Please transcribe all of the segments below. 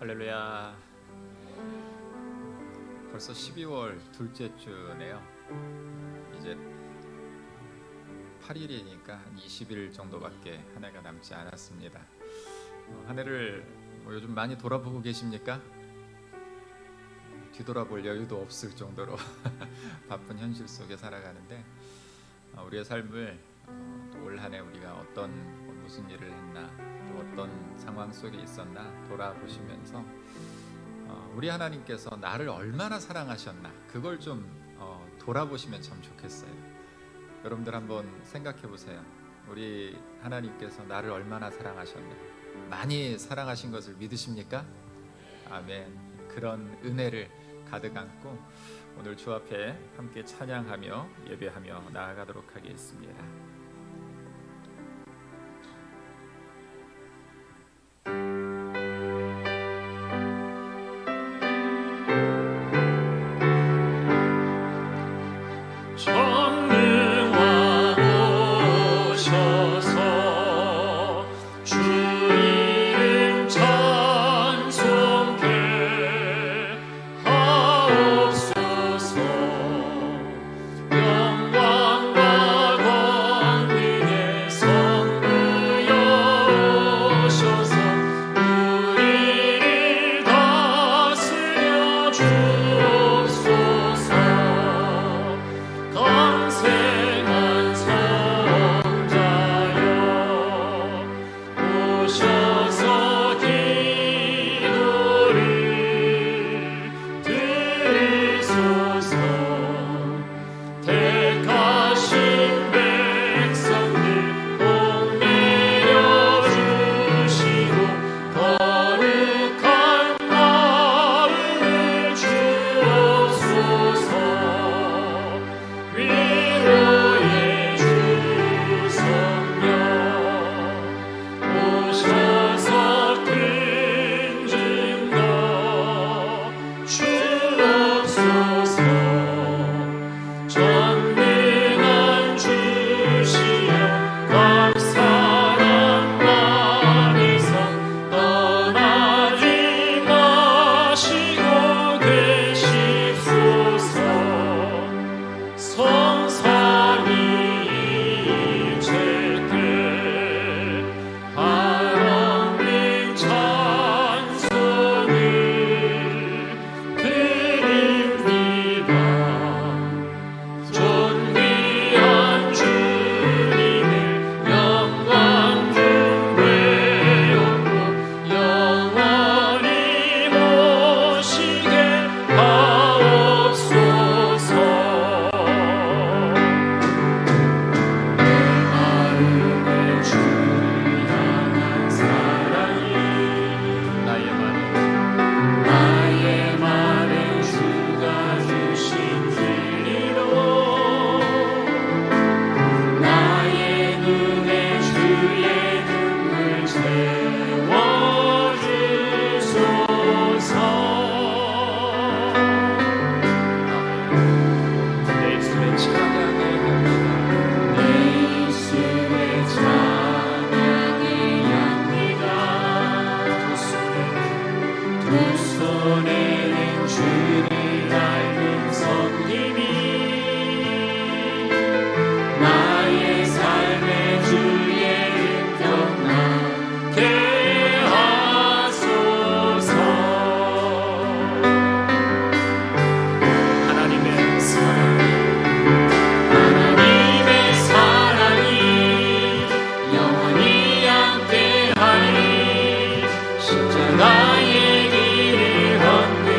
할렐루야. 벌써 12월 둘째 주네요. 이제 8일이니까 한 20일 정도밖에 한 해가 남지 않았습니다. 한 해를 요즘 많이 돌아보고 계십니까? 뒤돌아볼 여유도 없을 정도로 바쁜 현실 속에 살아가는데, 우리의 삶을 올 한 해 우리가 무슨 일을 했나, 또 어떤 상황 속에 있었나 돌아보시면서 우리 하나님께서 나를 얼마나 사랑하셨나, 그걸 좀 돌아보시면 참 좋겠어요. 여러분들 한번 생각해 보세요. 우리 하나님께서 나를 얼마나 사랑하셨나. 많이 사랑하신 것을 믿으십니까? 아멘. 그런 은혜를 가득 안고 오늘 주 앞에 함께 찬양하며 예배하며 나아가도록 하겠습니다. 나의 길을 걷는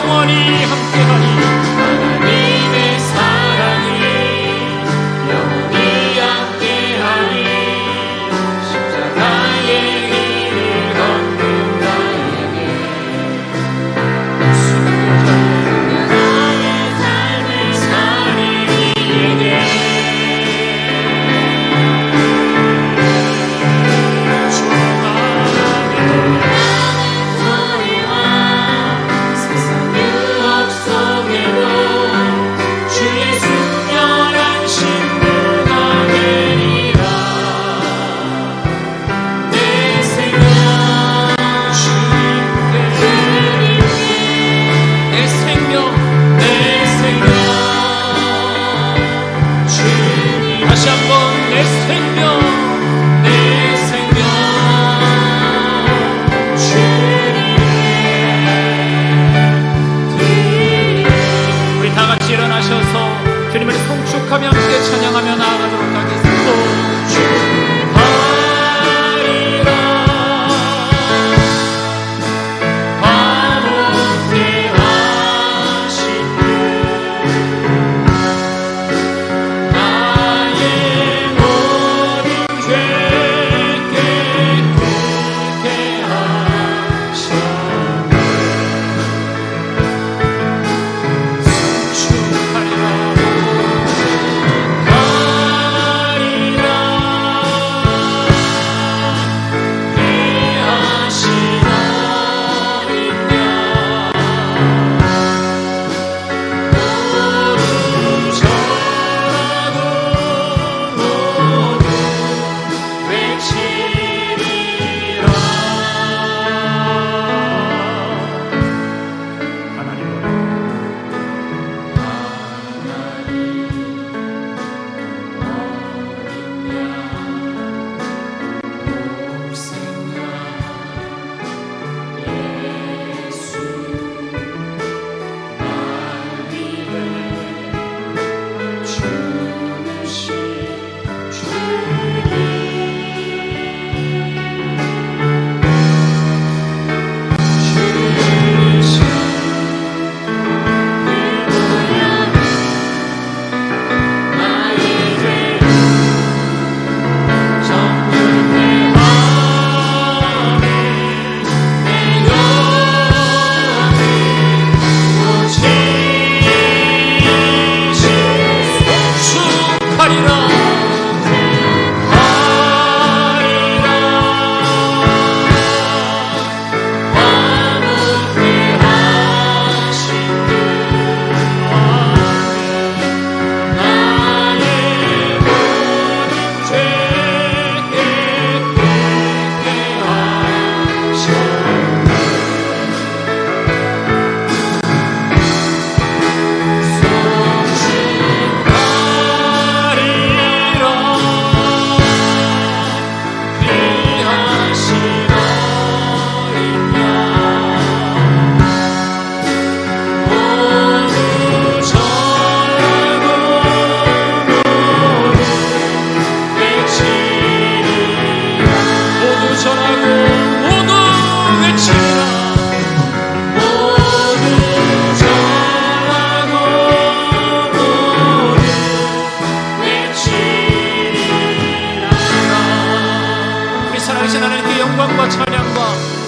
영원히 함께하리. 하나님의 사랑이 영원히 함께하리. 십자가의 길을 걷는 나에게 나의 삶을 사는 이에게 다시 한번 내 생명, 내 생명 우리 다 같이 일어나셔서 주님을 송축하며 함께 찬양하며 나아가도록 하겠습니다.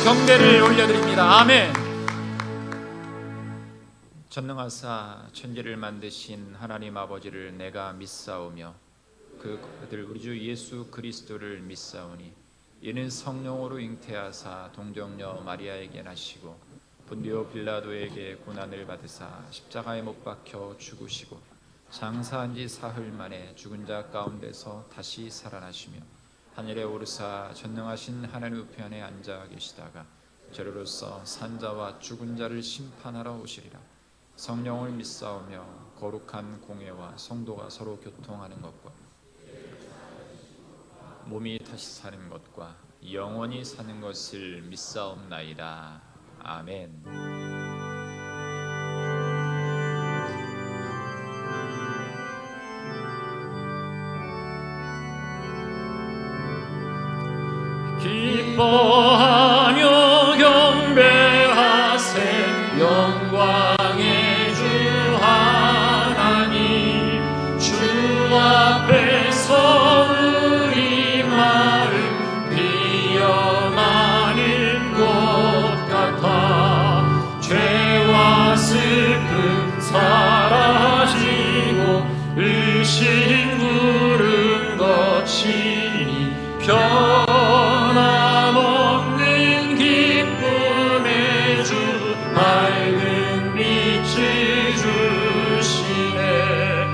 경배를 올려드립니다. 아멘. 전능하사 천지를 만드신 하나님 아버지를 내가 믿사오며 그 아들 우리 주 예수 그리스도를 믿사오니 이는 성령으로 잉태하사 동정녀 마리아에게 나시고 본디오 빌라도에게 고난을 받으사 십자가에 못 박혀 죽으시고 장사한 지 사흘 만에 죽은 자 가운데서 다시 살아나시며 하늘에 오르사 전능하신 하나님 우편에 앉아 계시다가 저리로서 산자와 죽은 자를 심판하러 오시리라. 성령을 믿사오며 거룩한 공회와 성도가 서로 교통하는 것과 몸이 다시 사는 것과 영원히 사는 것을 믿사옵나이다. 아멘. 기뻐하며 경배하세 영광의 주 하나님 주 앞에서 우리 마음 피어나는 곳 같아 죄와 슬픔 사라지고 의심 구름 거치니 변함없는 기쁨의 주 밝은 빛을 주시네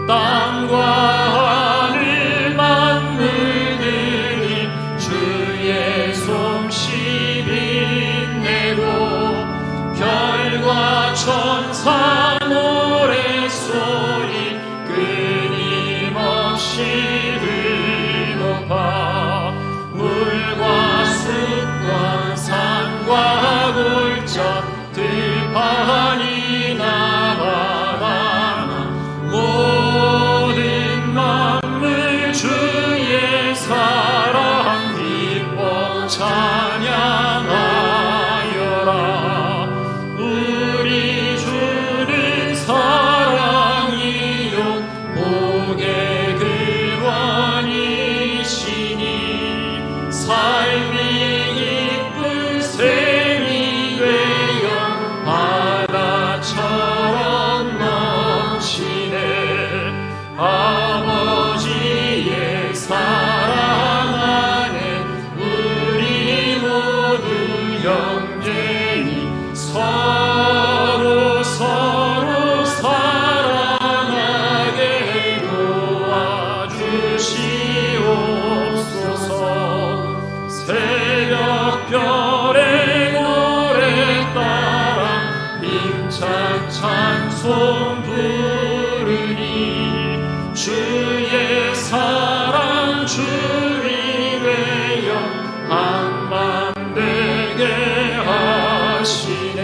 땅과 하늘 만물들이 주의 솜씨 빛내고 별과 천사 노래소리 끊임없이 흘러가 물과 숲과 산과 골짜 들판이나 바다나 모든 만물 주의 사랑 기뻐 찬양하여라 우리 주는 사랑이요 복의 근원이시니 삶이 기쁜 샘이 되어 바다처럼 넘치네 아버지의 사랑 안에 우리 모두 형제니 서로 사랑하게 도와주시옵소서 새벽별의 노래 따라 힘찬 찬송 부르니 주의 사랑 주리 되어 한만 되게 하시네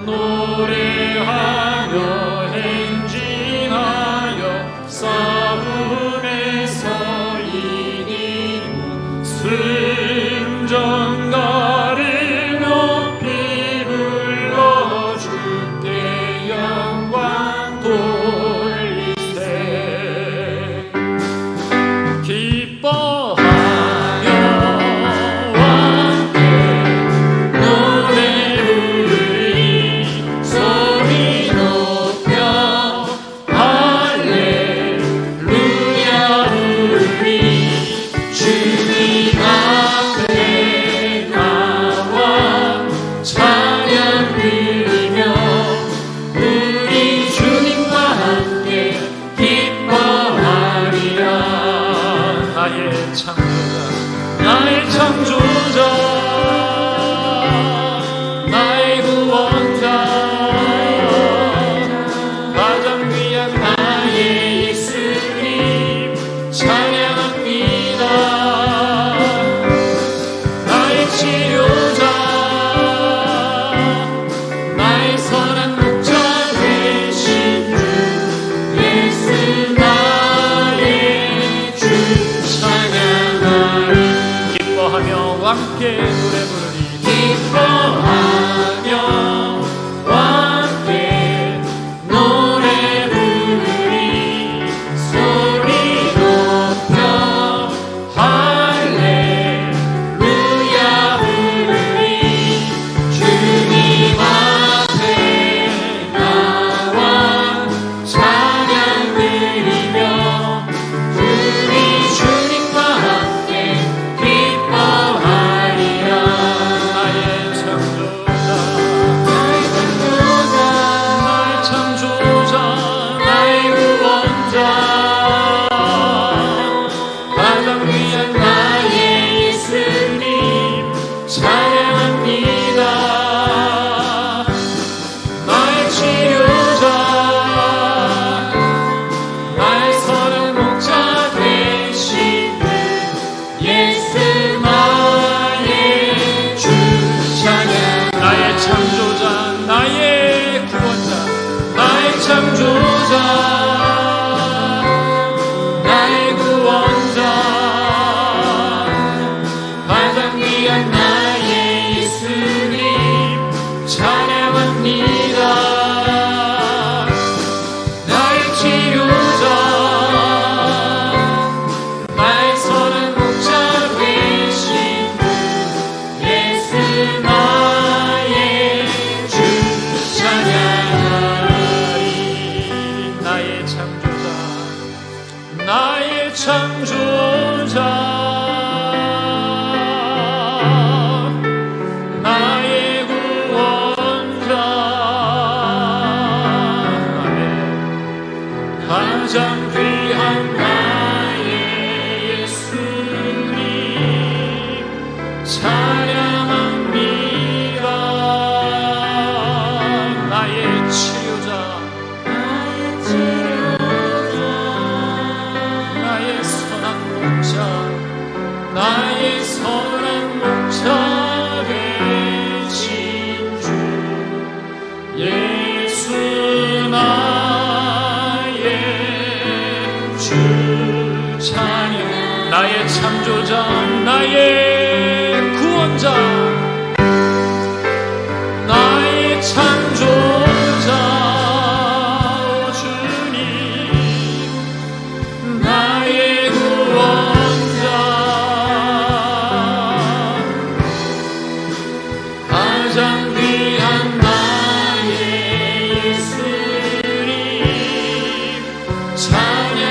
노래하며 행진하여 싸움에서 이기고 승전가를 높이 불러 주께 영광 나의 창조자, 나의 구원자, 나의 창조자 주님, 나의 구원자, 가장 귀한 나의 예수님 찬양합니다.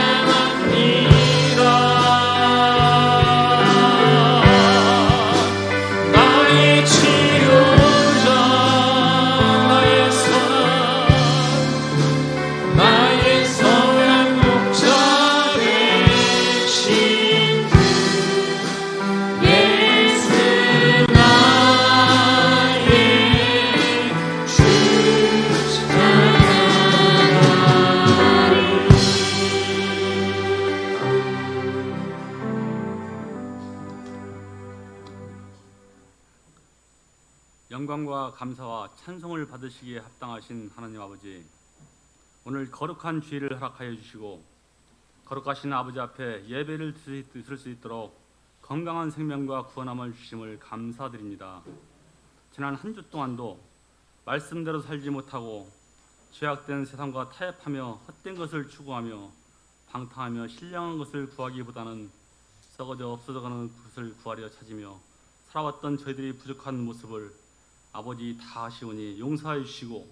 영광과 감사와 찬송을 받으시기에 합당하신 하나님 아버지, 오늘 거룩한 주일을 허락하여 주시고 거룩하신 아버지 앞에 예배를 드릴 수 있도록 건강한 생명과 구원함을 주심을 감사드립니다. 지난 한 주 동안도 말씀대로 살지 못하고 죄악된 세상과 타협하며 헛된 것을 추구하며 방탕하며 신령한 것을 구하기보다는 썩어져 없어져가는 것을 구하려 찾으며 살아왔던 저희들이 부족한 모습을 아버지 다 아시오니 용서하여 주시고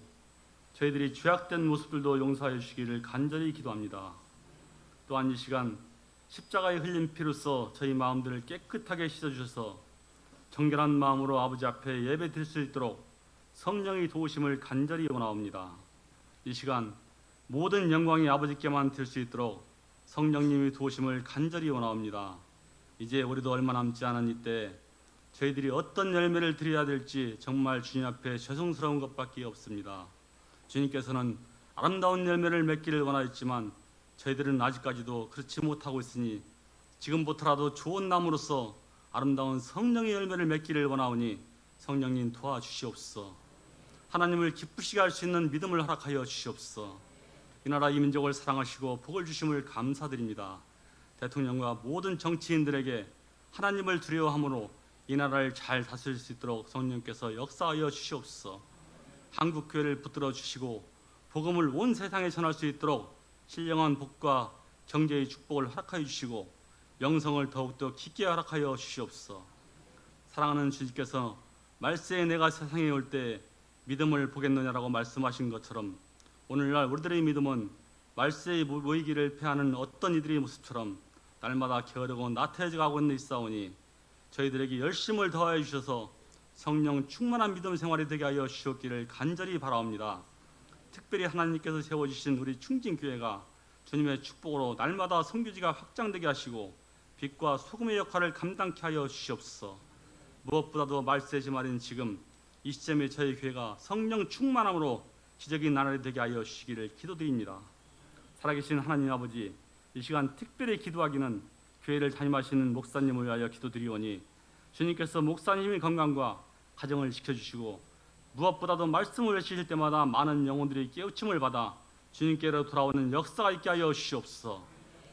저희들이 죄악된 모습들도 용서하여 주시기를 간절히 기도합니다. 또한 이 시간 십자가의 흘린 피로써 저희 마음들을 깨끗하게 씻어주셔서 정결한 마음으로 아버지 앞에 예배 드릴 수 있도록 성령의 도우심을 간절히 원하옵니다. 이 시간 모든 영광이 아버지께만 될 수 있도록 성령님의 도우심을 간절히 원하옵니다. 이제 우리도 얼마 남지 않은 이때 저희들이 어떤 열매를 드려야 될지 정말 주님 앞에 죄송스러운 것밖에 없습니다. 주님께서는 아름다운 열매를 맺기를 원하였지만 저희들은 아직까지도 그렇지 못하고 있으니 지금부터라도 좋은 나무로서 아름다운 성령의 열매를 맺기를 원하오니 성령님 도와주시옵소서. 하나님을 기쁘시게 할 수 있는 믿음을 허락하여 주시옵소서. 이 나라 이 민족을 사랑하시고 복을 주심을 감사드립니다. 대통령과 모든 정치인들에게 하나님을 두려워함으로 이 나라를 잘 다스릴 수 있도록 성령께서 역사하여 주시옵소서. 한국 교회를 붙들어 주시고 복음을 온 세상에 전할 수 있도록 신령한 복과 경제의 축복을 허락하여 주시고 영성을 더욱더 깊게 허락하여 주시옵소서. 사랑하는 주님께서 말세에 내가 세상에 올 때 믿음을 보겠느냐라고 말씀하신 것처럼 오늘날 우리들의 믿음은 말세의 모이기를 패하는 어떤 이들의 모습처럼 날마다 게으르고 나태해져 가고 있는 있사오니 저희들에게 열심을 더하여 주셔서 성령 충만한 믿음 생활이 되게 하여 주시옵기를 간절히 바라옵니다. 특별히 하나님께서 세워주신 우리 충진교회가 주님의 축복으로 날마다 선교지가 확장되게 하시고 빛과 소금의 역할을 감당케 하여 주시옵소서. 무엇보다도 말세지 말인 지금 이 시점에 저희 교회가 성령 충만함으로 기적인 나날이 되게 하여 주시기를 기도드립니다. 살아계신 하나님 아버지, 이 시간 특별히 기도하기는 교회를 담임하시는 목사님을 위하여 기도드리오니 주님께서 목사님의 건강과 가정을 지켜주시고 무엇보다도 말씀을 외치실 때마다 많은 영혼들이 깨우침을 받아 주님께로 돌아오는 역사가 있게 하여 주시옵소서.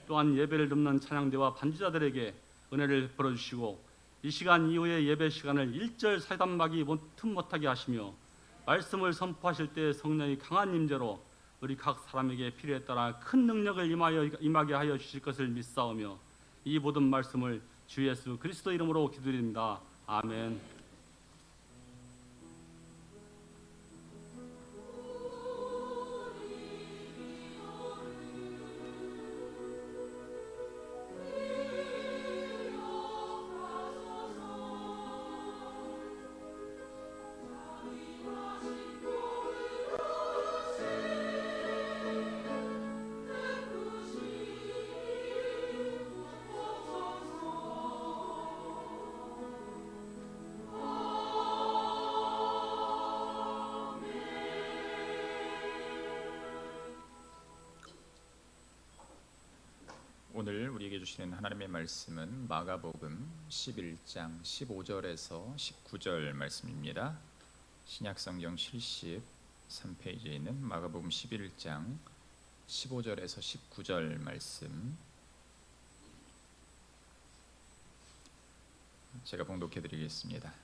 또한 예배를 돕는 찬양대와 반주자들에게 은혜를 베풀어 주시고 이 시간 이후의 예배 시간을 일절 살단막이 틈 못하게 하시며 말씀을 선포하실 때 성령이 강한 임재로 우리 각 사람에게 필요에 따라 큰 능력을 임하게 하여 주실 것을 믿사오며 이 모든 말씀을 주 예수 그리스도 이름으로 기도드립니다. 아멘. 오늘 우리에게 주시는 하나님의 말씀은 마가복음 11장 15절에서 19절 말씀입니다. 신약성경 73페이지에 있는 마가복음 11장 15절에서 19절 말씀 제가 봉독해 드리겠습니다.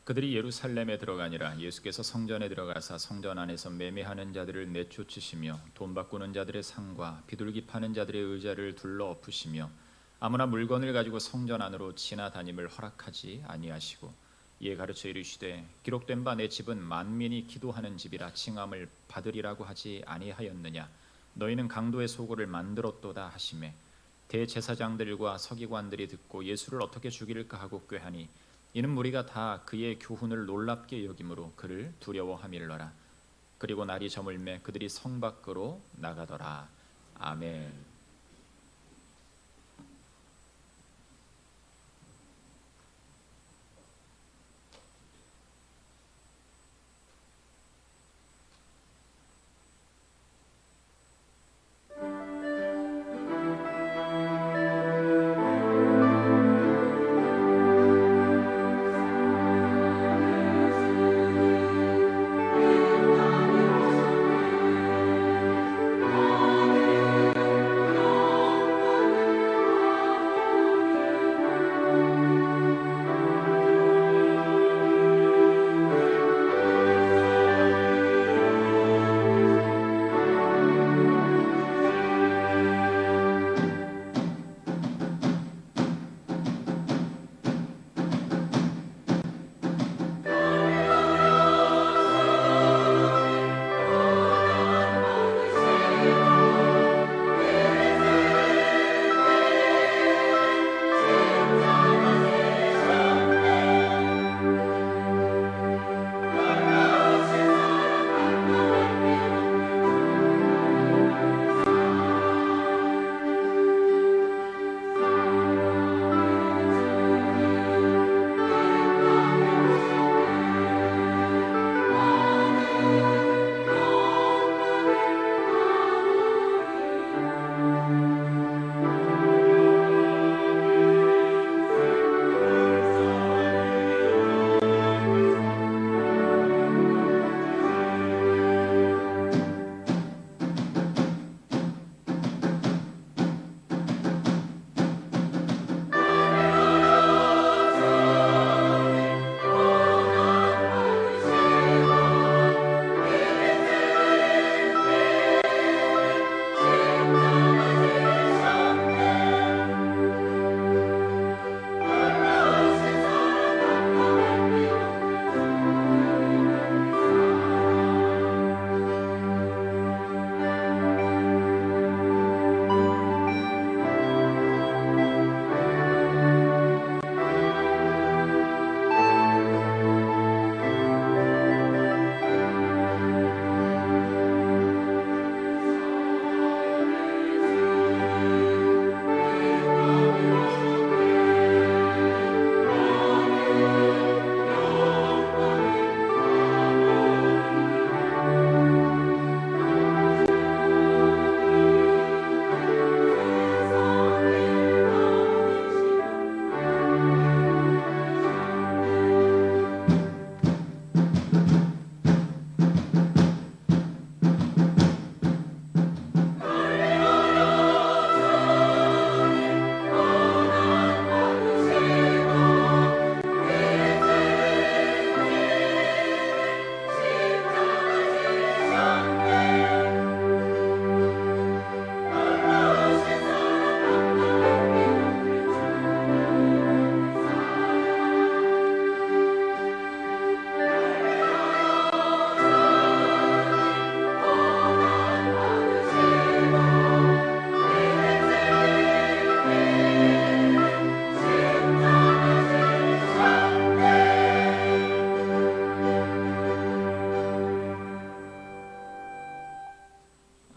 그들이 예루살렘에 들어가니라. 예수께서 성전에 들어가사 성전 안에서 매매하는 자들을 내쫓으시며 돈 바꾸는 자들의 상과 비둘기 파는 자들의 의자를 둘러 엎으시며 아무나 물건을 가지고 성전 안으로 지나다님을 허락하지 아니하시고 이에 가르쳐 이르시되 기록된 바 내 집은 만민이 기도하는 집이라 칭함을 받으리라고 하지 아니하였느냐. 너희는 강도의 소굴을 만들었도다 하시매 대제사장들과 서기관들이 듣고 예수를 어떻게 죽일까 하고 꾀하니 이는 무리가 다 그의 교훈을 놀랍게 여김으로 그를 두려워함일러라. 그리고 날이 저물매 그들이 성 밖으로 나가더라. 아멘.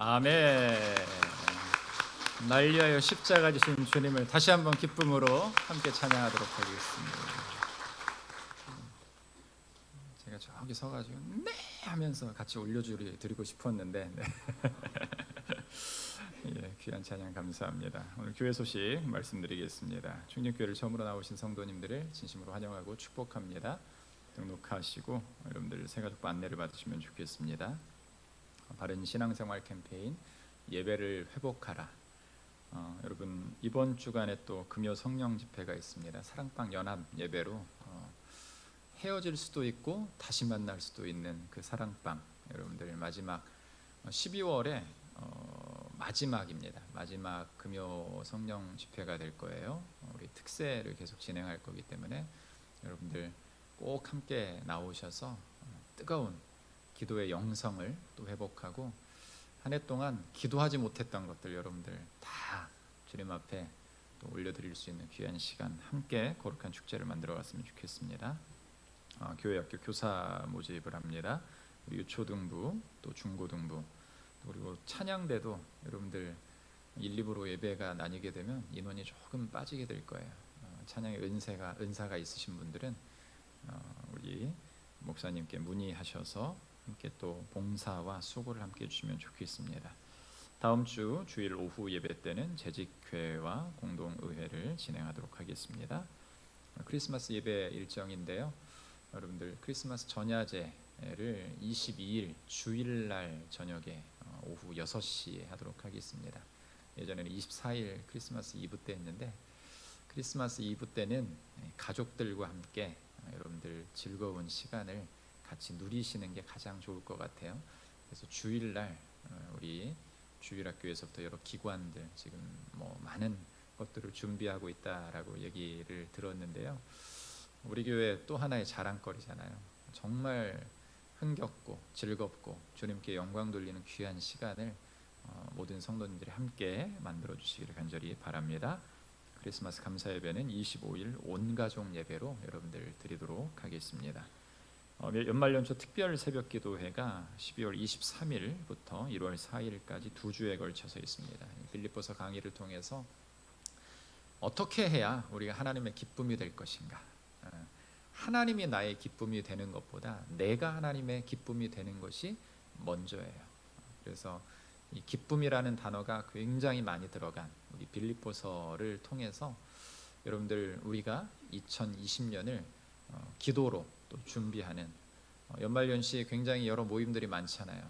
아멘. 날 위하여 십자가 지신 주님을 다시 한번 기쁨으로 함께 찬양하도록 하겠습니다. 제가 저기 서가지고 네 하면서 같이 올려드리고 싶었는데 네. 예, 귀한 찬양 감사합니다. 오늘 교회 소식 말씀드리겠습니다. 충진교회를 처음으로 나오신 성도님들을 진심으로 환영하고 축복합니다. 등록하시고 여러분들 새가족부 안내를 받으시면 좋겠습니다. 바른 신앙생활 캠페인 예배를 회복하라. 여러분 이번 주간에 또 금요 성령 집회가 있습니다. 사랑방 연합 예배로 헤어질 수도 있고 다시 만날 수도 있는 그 사랑방, 여러분들 마지막 12월에 마지막입니다. 마지막 금요 성령 집회가 될 거예요. 우리 특세를 계속 진행할 거기 때문에 여러분들 꼭 함께 나오셔서 뜨거운 기도의 영성을 또 회복하고 한 해 동안 기도하지 못했던 것들 여러분들 다 주님 앞에 또 올려드릴 수 있는 귀한 시간, 함께 거룩한 축제를 만들어 갔으면 좋겠습니다. 교회 학교 교사 모집을 합니다. 우리 유초등부 또 중고등부, 그리고 찬양대도 여러분들 1, 2부로 예배가 나뉘게 되면 인원이 조금 빠지게 될 거예요. 찬양의 은사가 있으신 분들은 우리 목사님께 문의하셔서 함께 또 봉사와 수고를 함께 해주시면 좋겠습니다. 다음 주 주일 오후 예배 때는 재직회와 공동의회를 진행하도록 하겠습니다. 크리스마스 예배 일정인데요. 여러분들 크리스마스 전야제를 22일 주일날 저녁에 오후 6시에 하도록 하겠습니다. 예전에는 24일 크리스마스 이브 때 했는데 크리스마스 이브 때는 가족들과 함께 여러분들 즐거운 시간을 같이 누리시는 게 가장 좋을 것 같아요. 그래서 주일날 우리 주일학교에서부터 여러 기관들 지금 많은 것들을 준비하고 있다라고 얘기를 들었는데요. 우리 교회 또 하나의 자랑거리잖아요. 정말 흥겹고 즐겁고 주님께 영광 돌리는 귀한 시간을 모든 성도님들이 함께 만들어 주시기를 간절히 바랍니다. 크리스마스 감사 예배는 25일 온가족 예배로 여러분들 드리도록 하겠습니다. 연말연초 특별 새벽기도회가 12월 23일부터 1월 4일까지 2주에 걸쳐서 있습니다. 빌립보서 강의를 통해서 어떻게 해야 우리가 하나님의 기쁨이 될 것인가, 하나님이 나의 기쁨이 되는 것보다 내가 하나님의 기쁨이 되는 것이 먼저예요. 그래서 이 기쁨이라는 단어가 굉장히 많이 들어간 우리 빌립보서를 통해서 여러분들 우리가 2020년을 기도로 또 준비하는 연말연시에 굉장히 여러 모임들이 많잖아요.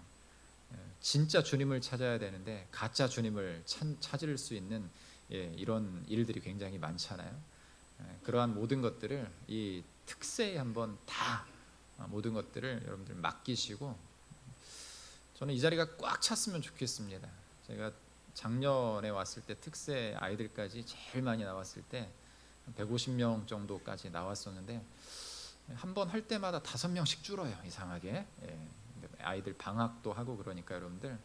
진짜 주님을 찾아야 되는데 가짜 주님을 찾을 수 있는 이런 일들이 굉장히 많잖아요. 그러한 모든 것들을 이 특세에 한번 다 모든 것들을 여러분들 맡기시고, 저는 이 자리가 꽉 찼으면 좋겠습니다. 제가 작년에 왔을 때 특세 아이들까지 제일 많이 나왔을 때 150명 정도까지 나왔었는데 한 번 할 때마다 5명씩 줄어요. 이상하게. 아이들 방학도 하고 그러니까 여러분들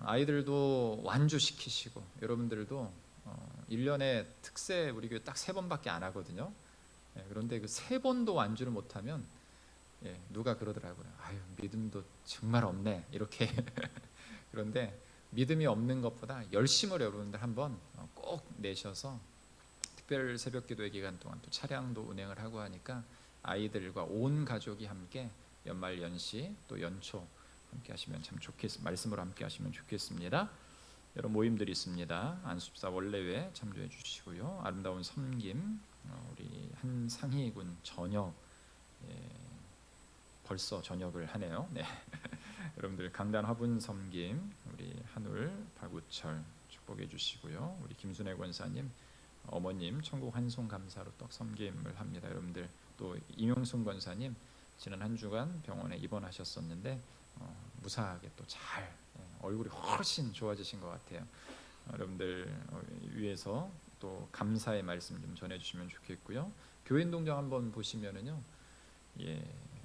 아이들도 완주시키시고, 여러분들도 1년에 특세 우리 교회 딱 3번밖에 안 하거든요. 그런데 그 3번도 완주를 못하면 누가 그러더라고요. 아유, 믿음도 정말 없네 이렇게. 그런데 믿음이 없는 것보다 열심을 여러분들 한번 꼭 내셔서 특별 새벽기도회 기간 동안 또 차량도 운행을 하고 하니까 아이들과 온 가족이 함께 연말 연시 또 연초 함께 하시면 참 말씀으로 함께 하시면 좋겠습니다. 여러 모임들이 있습니다. 안수사 원래회 참조해 주시고요. 아름다운 섬김 우리 한상희군 저녁, 벌써 저녁을 하네요. 네. 여러분들 강단 화분 섬김 우리 한울 박우철 축복해 주시고요. 우리 김순애 권사님 어머님 천국 환송 감사로 떡 섬김을 합니다. 여러분들 또 임용순 권사님 지난 한 주간 병원에 입원하셨었는데 무사하게 또 잘 얼굴이 훨씬 좋아지신 것 같아요. 여러분들 위해서 또 감사의 말씀 좀 전해주시면 좋겠고요. 교인동정 한번 보시면은요,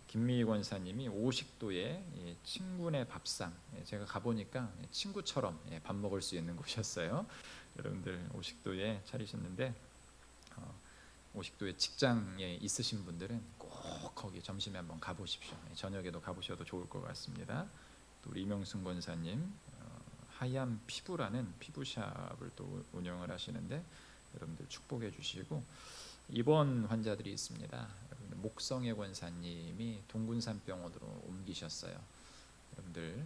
김미희 권사님이 오식도에 친구네 밥상, 제가 가보니까 친구처럼 밥 먹을 수 있는 곳이었어요. 여러분들 오식도에 차리셨는데 오식도에 직장에 있으신 분들은 꼭 거기 점심에 한번 가보십시오. 저녁에도 가보셔도 좋을 것 같습니다. 또 우리 이명순 권사님 하얀 피부라는 피부샵을 또 운영을 하시는데 여러분들 축복해 주시고, 입원 환자들이 있습니다. 여러분들 목성의 권사님이 동군산병원으로 옮기셨어요. 여러분들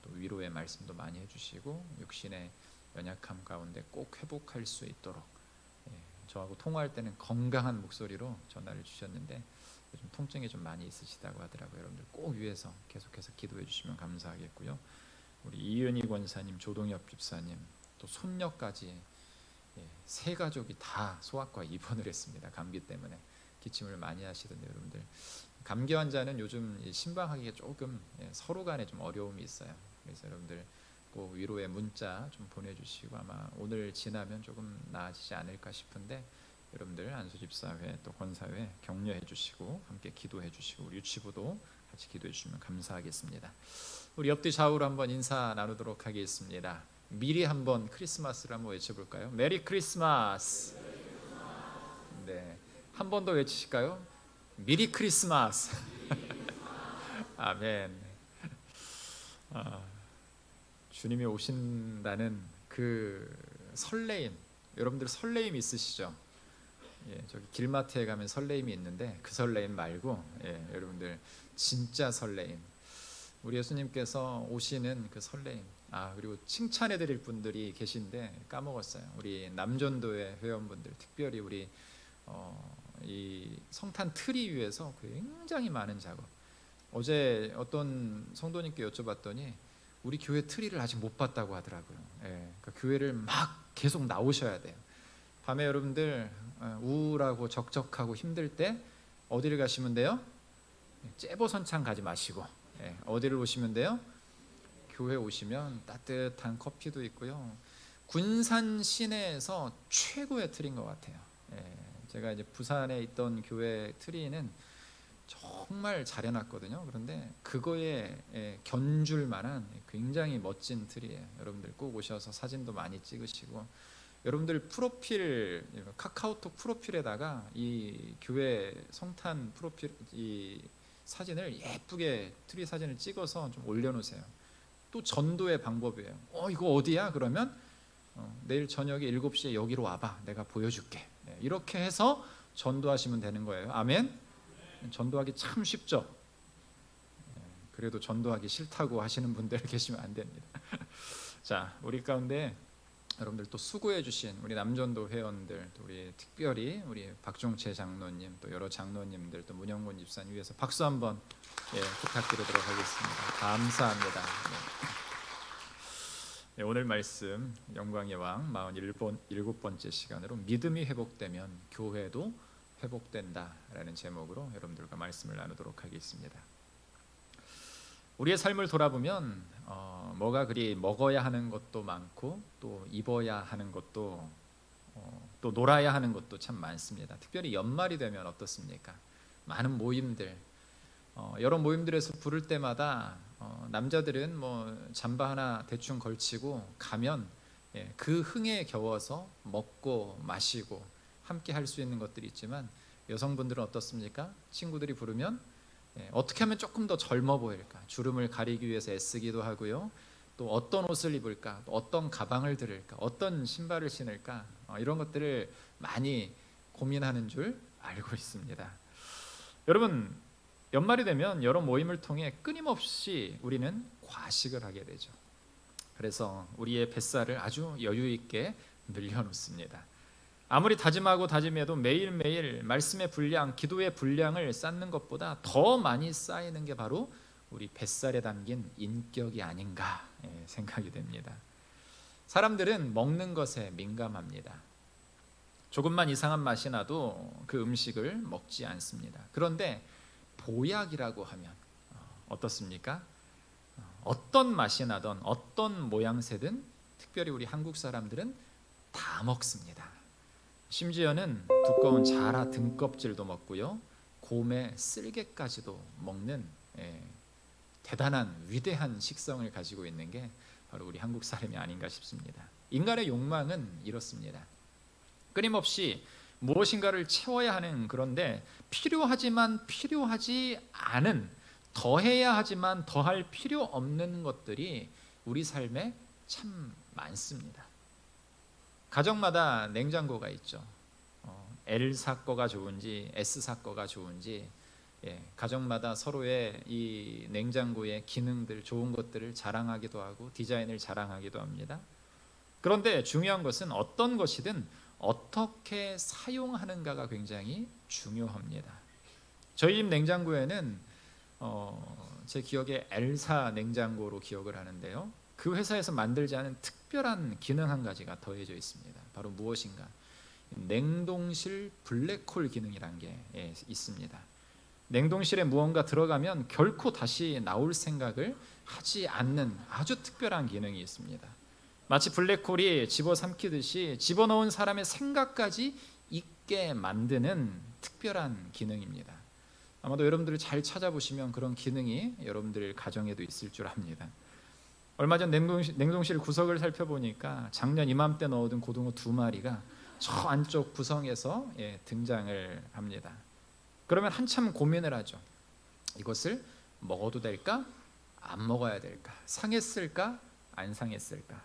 또 위로의 말씀도 많이 해주시고 육신의 연약함 가운데 꼭 회복할 수 있도록, 저하고 통화할 때는 건강한 목소리로 전화를 주셨는데 요즘 통증이 좀 많이 있으시다고 하더라고요. 여러분들 꼭 위해서 계속해서 기도해 주시면 감사하겠고요. 우리 이은희 권사님, 조동엽 집사님, 또 손녀까지 세 가족이 다 소아과 입원을 했습니다. 감기 때문에 기침을 많이 하시던데, 여러분들 감기 환자는 요즘 신방하기가 조금 서로 간에 좀 어려움이 있어요. 그래서 여러분들 꼭 위로의 문자 좀 보내주시고 아마 오늘 지나면 조금 나아지지 않을까 싶은데, 여러분들 안수집사회 또 권사회 격려해 주시고 함께 기도해 주시고 우리 유치부도 같이 기도해 주시면 감사하겠습니다. 우리 옆뒤 좌우로 한번 인사 나누도록 하겠습니다. 미리 한번 크리스마스를 한번 외쳐볼까요? 메리 크리스마스. 네, 한 번 더 외치실까요? 미리 크리스마스. 아멘. 주님이 오신다는 그 설레임, 여러분들 설레임 있으시죠? 저기 길마트에 가면 설레임이 있는데 그 설레임 말고 여러분들 진짜 설레임, 우리 예수님께서 오시는 그 설레임. 그리고 칭찬해 드릴 분들이 계신데 까먹었어요. 우리 남전도회 회원분들, 특별히 우리 이 성탄 트리 위에서 굉장히 많은 작업. 어제 어떤 성도님께 여쭤봤더니 우리 교회 트리를 아직 못 봤다고 하더라고요. 그러니까 교회를 막 계속 나오셔야 돼요. 밤에 여러분들 우울하고 적적하고 힘들 때 어디를 가시면 돼요? 째보선창 가지 마시고 어디를 오시면 돼요? 교회 오시면 따뜻한 커피도 있고요. 군산 시내에서 최고의 트리인 것 같아요. 제가 이제 부산에 있던 교회 트리는 정말 잘 해놨거든요. 그런데 그거에 견줄 만한 굉장히 멋진 트리예요. 여러분들 꼭 오셔서 사진도 많이 찍으시고, 여러분들 프로필, 카카오톡 프로필에다가 이 교회 성탄 프로필 이 사진을 예쁘게 트리 사진을 찍어서 좀 올려놓으세요. 또 전도의 방법이에요. 이거 어디야? 그러면 내일 저녁에 7시에 여기로 와봐, 내가 보여줄게. 이렇게 해서 전도하시면 되는 거예요. 아멘. 전도하기 참 쉽죠. 그래도 전도하기 싫다고 하시는 분들 계시면 안 됩니다. 자, 우리 가운데 여러분들 또 수고해 주신 우리 남전도 회원들, 또 우리 특별히 우리 박종채 장로님, 또 여러 장로님들, 또 문영곤 집사님 위해서 박수 한번 부탁드리도록 하겠습니다. 감사합니다. 오늘 말씀 영광의 왕 47번째 시간으로 믿음이 회복되면 교회도 회복된다라는 제목으로 여러분들과 말씀을 나누도록 하겠습니다. 우리의 삶을 돌아보면 뭐가 그리 먹어야 하는 것도 많고 또 입어야 하는 것도 또 놀아야 하는 것도 참 많습니다. 특별히 연말이 되면 어떻습니까? 많은 모임들, 여러 모임들에서 부를 때마다 남자들은 뭐 잠바 하나 대충 걸치고 가면 그 흥에 겨워서 먹고 마시고 함께 할 수 있는 것들이 있지만, 여성분들은 어떻습니까? 친구들이 부르면 어떻게 하면 조금 더 젊어 보일까? 주름을 가리기 위해서 애쓰기도 하고요. 또 어떤 옷을 입을까? 또 어떤 가방을 들을까? 어떤 신발을 신을까? 이런 것들을 많이 고민하는 줄 알고 있습니다. 여러분, 연말이 되면 여러 모임을 통해 끊임없이 우리는 과식을 하게 되죠. 그래서 우리의 뱃살을 아주 여유 있게 늘려놓습니다. 아무리 다짐하고 다짐해도 매일매일 말씀의 분량, 기도의 분량을 쌓는 것보다 더 많이 쌓이는 게 바로 우리 뱃살에 담긴 인격이 아닌가 생각이 됩니다. 사람들은 먹는 것에 민감합니다. 조금만 이상한 맛이 나도 그 음식을 먹지 않습니다. 그런데 보약이라고 하면 어떻습니까? 어떤 맛이 나던 어떤 모양새든 특별히 우리 한국 사람들은 다 먹습니다. 심지어는 두꺼운 자라 등껍질도 먹고요, 곰의 쓸개까지도 먹는 대단한 위대한 식성을 가지고 있는 게 바로 우리 한국 사람이 아닌가 싶습니다. 인간의 욕망은 이렇습니다. 끊임없이 무엇인가를 채워야 하는, 그런데 필요하지만 필요하지 않은, 더해야 하지만 더할 필요 없는 것들이 우리 삶에 참 많습니다. 가정마다 냉장고가 있죠. L사 거가 좋은지 S사 거가 좋은지, 가정마다 서로의 이 냉장고의 기능들, 좋은 것들을 자랑하기도 하고 디자인을 자랑하기도 합니다. 그런데 중요한 것은 어떤 것이든 어떻게 사용하는가가 굉장히 중요합니다. 저희 집 냉장고에는 제 기억에 L사 냉장고로 기억을 하는데요, 그 회사에서 만들지 않은 특별한 기능 한 가지가 더해져 있습니다. 바로 무엇인가? 냉동실 블랙홀 기능이란 게 있습니다. 냉동실에 무언가 들어가면 결코 다시 나올 생각을 하지 않는 아주 특별한 기능이 있습니다. 마치 블랙홀이 집어삼키듯이 집어넣은 사람의 생각까지 잊게 만드는 특별한 기능입니다. 아마도 여러분들이 잘 찾아보시면 그런 기능이 여러분들 가정에도 있을 줄 압니다. 얼마 전 냉동실 구석을 살펴보니까 작년 이맘때 넣어둔 고등어 2마리가 저 안쪽 구성에서 등장을 합니다. 그러면 한참 고민을 하죠. 이것을 먹어도 될까? 안 먹어야 될까? 상했을까? 안 상했을까?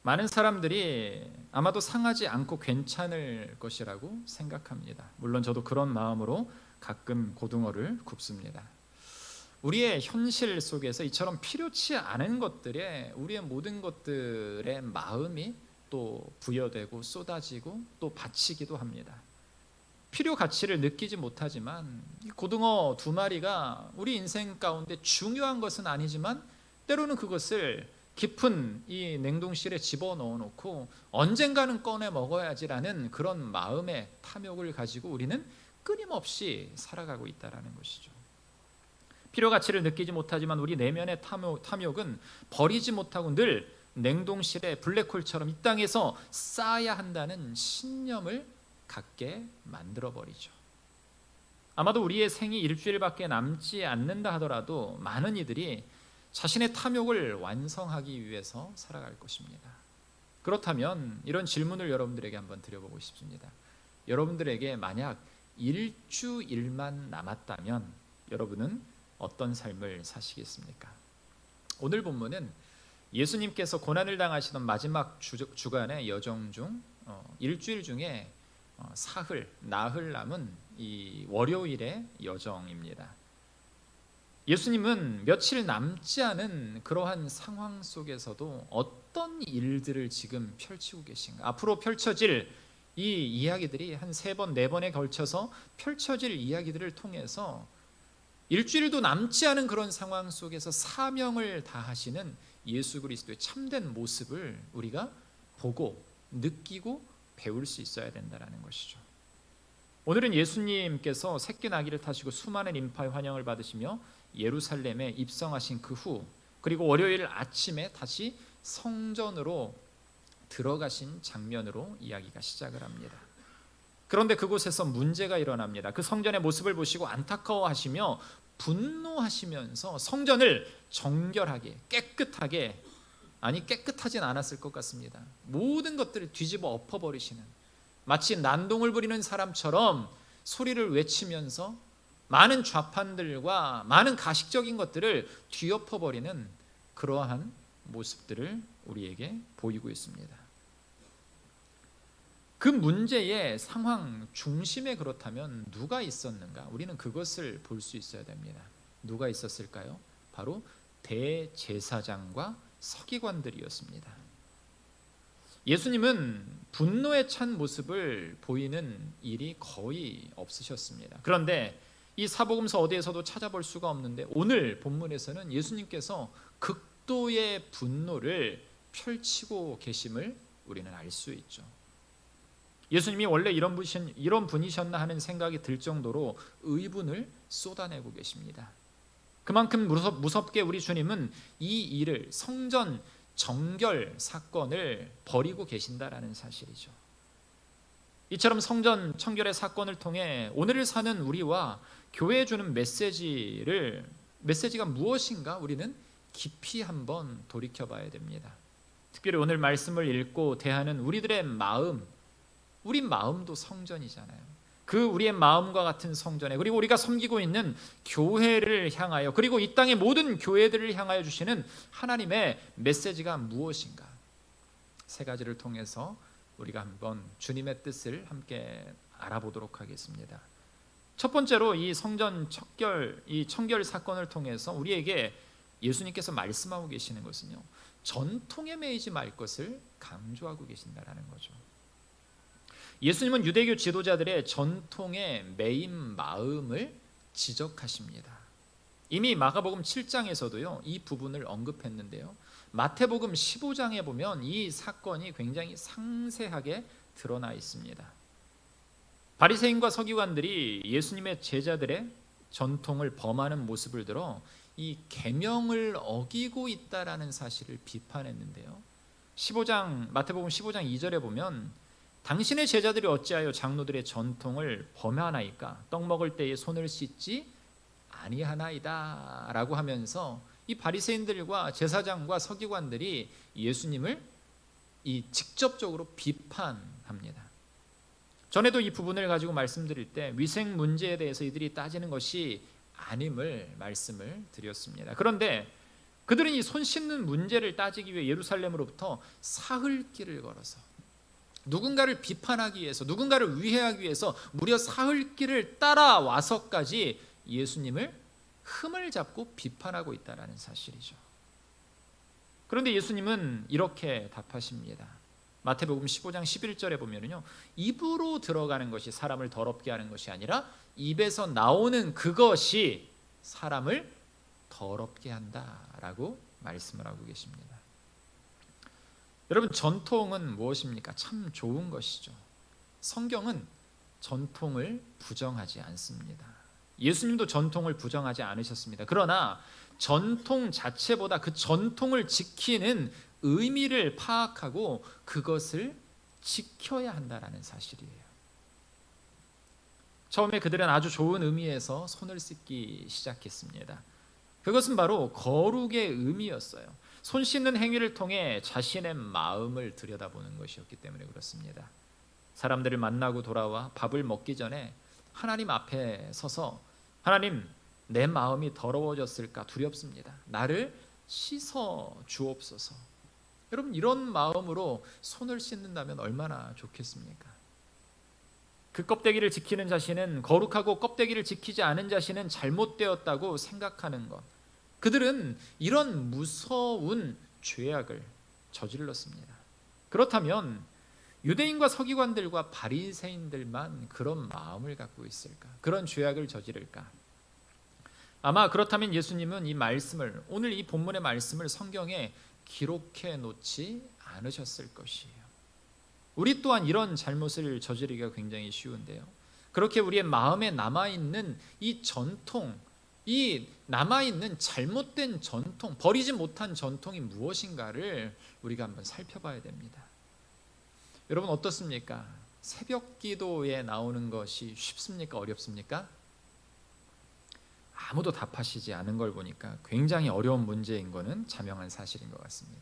많은 사람들이 아마도 상하지 않고 괜찮을 것이라고 생각합니다. 물론 저도 그런 마음으로 가끔 고등어를 굽습니다. 우리의 현실 속에서 이처럼 필요치 않은 것들에 우리의 모든 것들의 마음이 또 부여되고 쏟아지고 또 바치기도 합니다. 필요 가치를 느끼지 못하지만 이 고등어 2마리가 우리 인생 가운데 중요한 것은 아니지만 때로는 그것을 깊은 이 냉동실에 집어넣어 놓고 언젠가는 꺼내 먹어야지라는 그런 마음의 탐욕을 가지고 우리는 끊임없이 살아가고 있다는 것이죠. 필요 가치를 느끼지 못하지만 우리 내면의 탐욕은 버리지 못하고 늘 냉동실의 블랙홀처럼 이 땅에서 쌓아야 한다는 신념을 갖게 만들어버리죠. 아마도 우리의 생이 일주일밖에 남지 않는다 하더라도 많은 이들이 자신의 탐욕을 완성하기 위해서 살아갈 것입니다. 그렇다면 이런 질문을 여러분들에게 한번 드려보고 싶습니다. 여러분들에게 만약 일주일만 남았다면 여러분은 어떤 삶을 사시겠습니까? 오늘 본문은 예수님께서 고난을 당하시던 마지막 주간의 여정 중 일주일 중에 나흘 남은 이 월요일의 여정입니다. 예수님은 며칠 남지 않은 그러한 상황 속에서도 어떤 일들을 지금 펼치고 계신가? 앞으로 펼쳐질 이 이야기들이 한 3번, 4번에 걸쳐서 펼쳐질 이야기들을 통해서 일주일도 남지 않은 그런 상황 속에서 사명을 다하시는 예수 그리스도의 참된 모습을 우리가 보고 느끼고 배울 수 있어야 된다는 것이죠. 오늘은 예수님께서 새끼 나귀를 타시고 수많은 인파의 환영을 받으시며 예루살렘에 입성하신 그 후, 그리고 월요일 아침에 다시 성전으로 들어가신 장면으로 이야기가 시작을 합니다. 그런데 그곳에서 문제가 일어납니다. 그 성전의 모습을 보시고 안타까워하시며 분노하시면서 성전을 정결하게 깨끗하게, 아니 깨끗하진 않았을 것 같습니다. 모든 것들을 뒤집어 엎어버리시는, 마치 난동을 부리는 사람처럼 소리를 외치면서 많은 좌판들과 많은 가식적인 것들을 뒤엎어버리는 그러한 모습들을 우리에게 보이고 있습니다. 그 문제의 상황 중심에 그렇다면 누가 있었는가? 우리는 그것을 볼 수 있어야 됩니다. 누가 있었을까요? 바로 대제사장과 서기관들이었습니다. 예수님은 분노에 찬 모습을 보이는 일이 거의 없으셨습니다. 그런데 이 사복음서 어디에서도 찾아볼 수가 없는데 오늘 본문에서는 예수님께서 극도의 분노를 펼치고 계심을 우리는 알 수 있죠. 예수님이 원래 이런 분이셨나 하는 생각이 들 정도로 의분을 쏟아내고 계십니다. 그만큼 무섭게 우리 주님은 이 일을, 성전 정결 사건을 벌이고 계신다라는 사실이죠. 이처럼 성전 청결의 사건을 통해 오늘을 사는 우리와 교회에 주는 메시지가 무엇인가 우리는 깊이 한번 돌이켜봐야 됩니다. 특별히 오늘 말씀을 읽고 대하는 우리들의 마음, 우리 마음도 성전이잖아요. 그 우리의 마음과 같은 성전에, 그리고 우리가 섬기고 있는 교회를 향하여, 그리고 이 땅의 모든 교회들을 향하여 주시는 하나님의 메시지가 무엇인가? 세 가지를 통해서 우리가 한번 주님의 뜻을 함께 알아보도록 하겠습니다. 첫 번째로 이 성전 청결 사건을 통해서 우리에게 예수님께서 말씀하고 계시는 것은요, 전통에 매이지 말 것을 강조하고 계신다라는 거죠. 예수님은 유대교 지도자들의 전통에 매인 마음을 지적하십니다. 이미 마가복음 7장에서도요 이 부분을 언급했는데요, 마태복음 15장에 보면 이 사건이 굉장히 상세하게 드러나 있습니다. 바리새인과 서기관들이 예수님의 제자들의 전통을 범하는 모습을 들어 이 계명을 어기고 있다라는 사실을 비판했는데요, 마태복음 15장 2절에 보면 당신의 제자들이 어찌하여 장로들의 전통을 범하나이까? 떡 먹을 때에 손을 씻지 아니하나이다 라고 하면서 이 바리새인들과 제사장과 서기관들이 예수님을 직접적으로 비판합니다. 전에도 이 부분을 가지고 말씀드릴 때 위생 문제에 대해서 이들이 따지는 것이 아님을 말씀을 드렸습니다. 그런데 그들은 이 손 씻는 문제를 따지기 위해 예루살렘으로부터 사흘길을 걸어서 누군가를 비판하기 위해서, 누군가를 위해하기 위해서 무려 사흘길을 따라와서까지 예수님을 흠을 잡고 비판하고 있다는 사실이죠. 그런데 예수님은 이렇게 답하십니다. 마태복음 15장 11절에 보면요, 입으로 들어가는 것이 사람을 더럽게 하는 것이 아니라 입에서 나오는 그것이 사람을 더럽게 한다라고 말씀을 하고 계십니다. 여러분, 전통은 무엇입니까? 참 좋은 것이죠. 성경은 전통을 부정하지 않습니다. 예수님도 전통을 부정하지 않으셨습니다. 그러나 전통 자체보다 그 전통을 지키는 의미를 파악하고 그것을 지켜야 한다는 사실이에요. 처음에 그들은 아주 좋은 의미에서 손을 씻기 시작했습니다. 그것은 바로 거룩의 의미였어요. 손 씻는 행위를 통해 자신의 마음을 들여다보는 것이었기 때문에 그렇습니다. 사람들을 만나고 돌아와 밥을 먹기 전에 하나님 앞에 서서, 하나님, 내 마음이 더러워졌을까 두렵습니다. 나를 씻어 주옵소서. 여러분, 이런 마음으로 손을 씻는다면 얼마나 좋겠습니까? 그 껍데기를 지키는 자신은 거룩하고 껍데기를 지키지 않은 자신은 잘못되었다고 생각하는 것, 그들은 이런 무서운 죄악을 저질렀습니다. 그렇다면 유대인과 서기관들과 바리새인들만 그런 마음을 갖고 있을까? 그런 죄악을 저지를까? 아마 그렇다면 예수님은 이 말씀을, 오늘 이 본문의 말씀을 성경에 기록해 놓지 않으셨을 것이에요. 우리 또한 이런 잘못을 저지르기가 굉장히 쉬운데요, 그렇게 우리의 마음에 남아있는 이 전통, 이 남아있는 잘못된 전통, 버리지 못한 전통이 무엇인가를 우리가 한번 살펴봐야 됩니다. 여러분, 어떻습니까? 새벽 기도에 나오는 것이 쉽습니까? 어렵습니까? 아무도 답하시지 않은 걸 보니까 굉장히 어려운 문제인 것은 자명한 사실인 것 같습니다.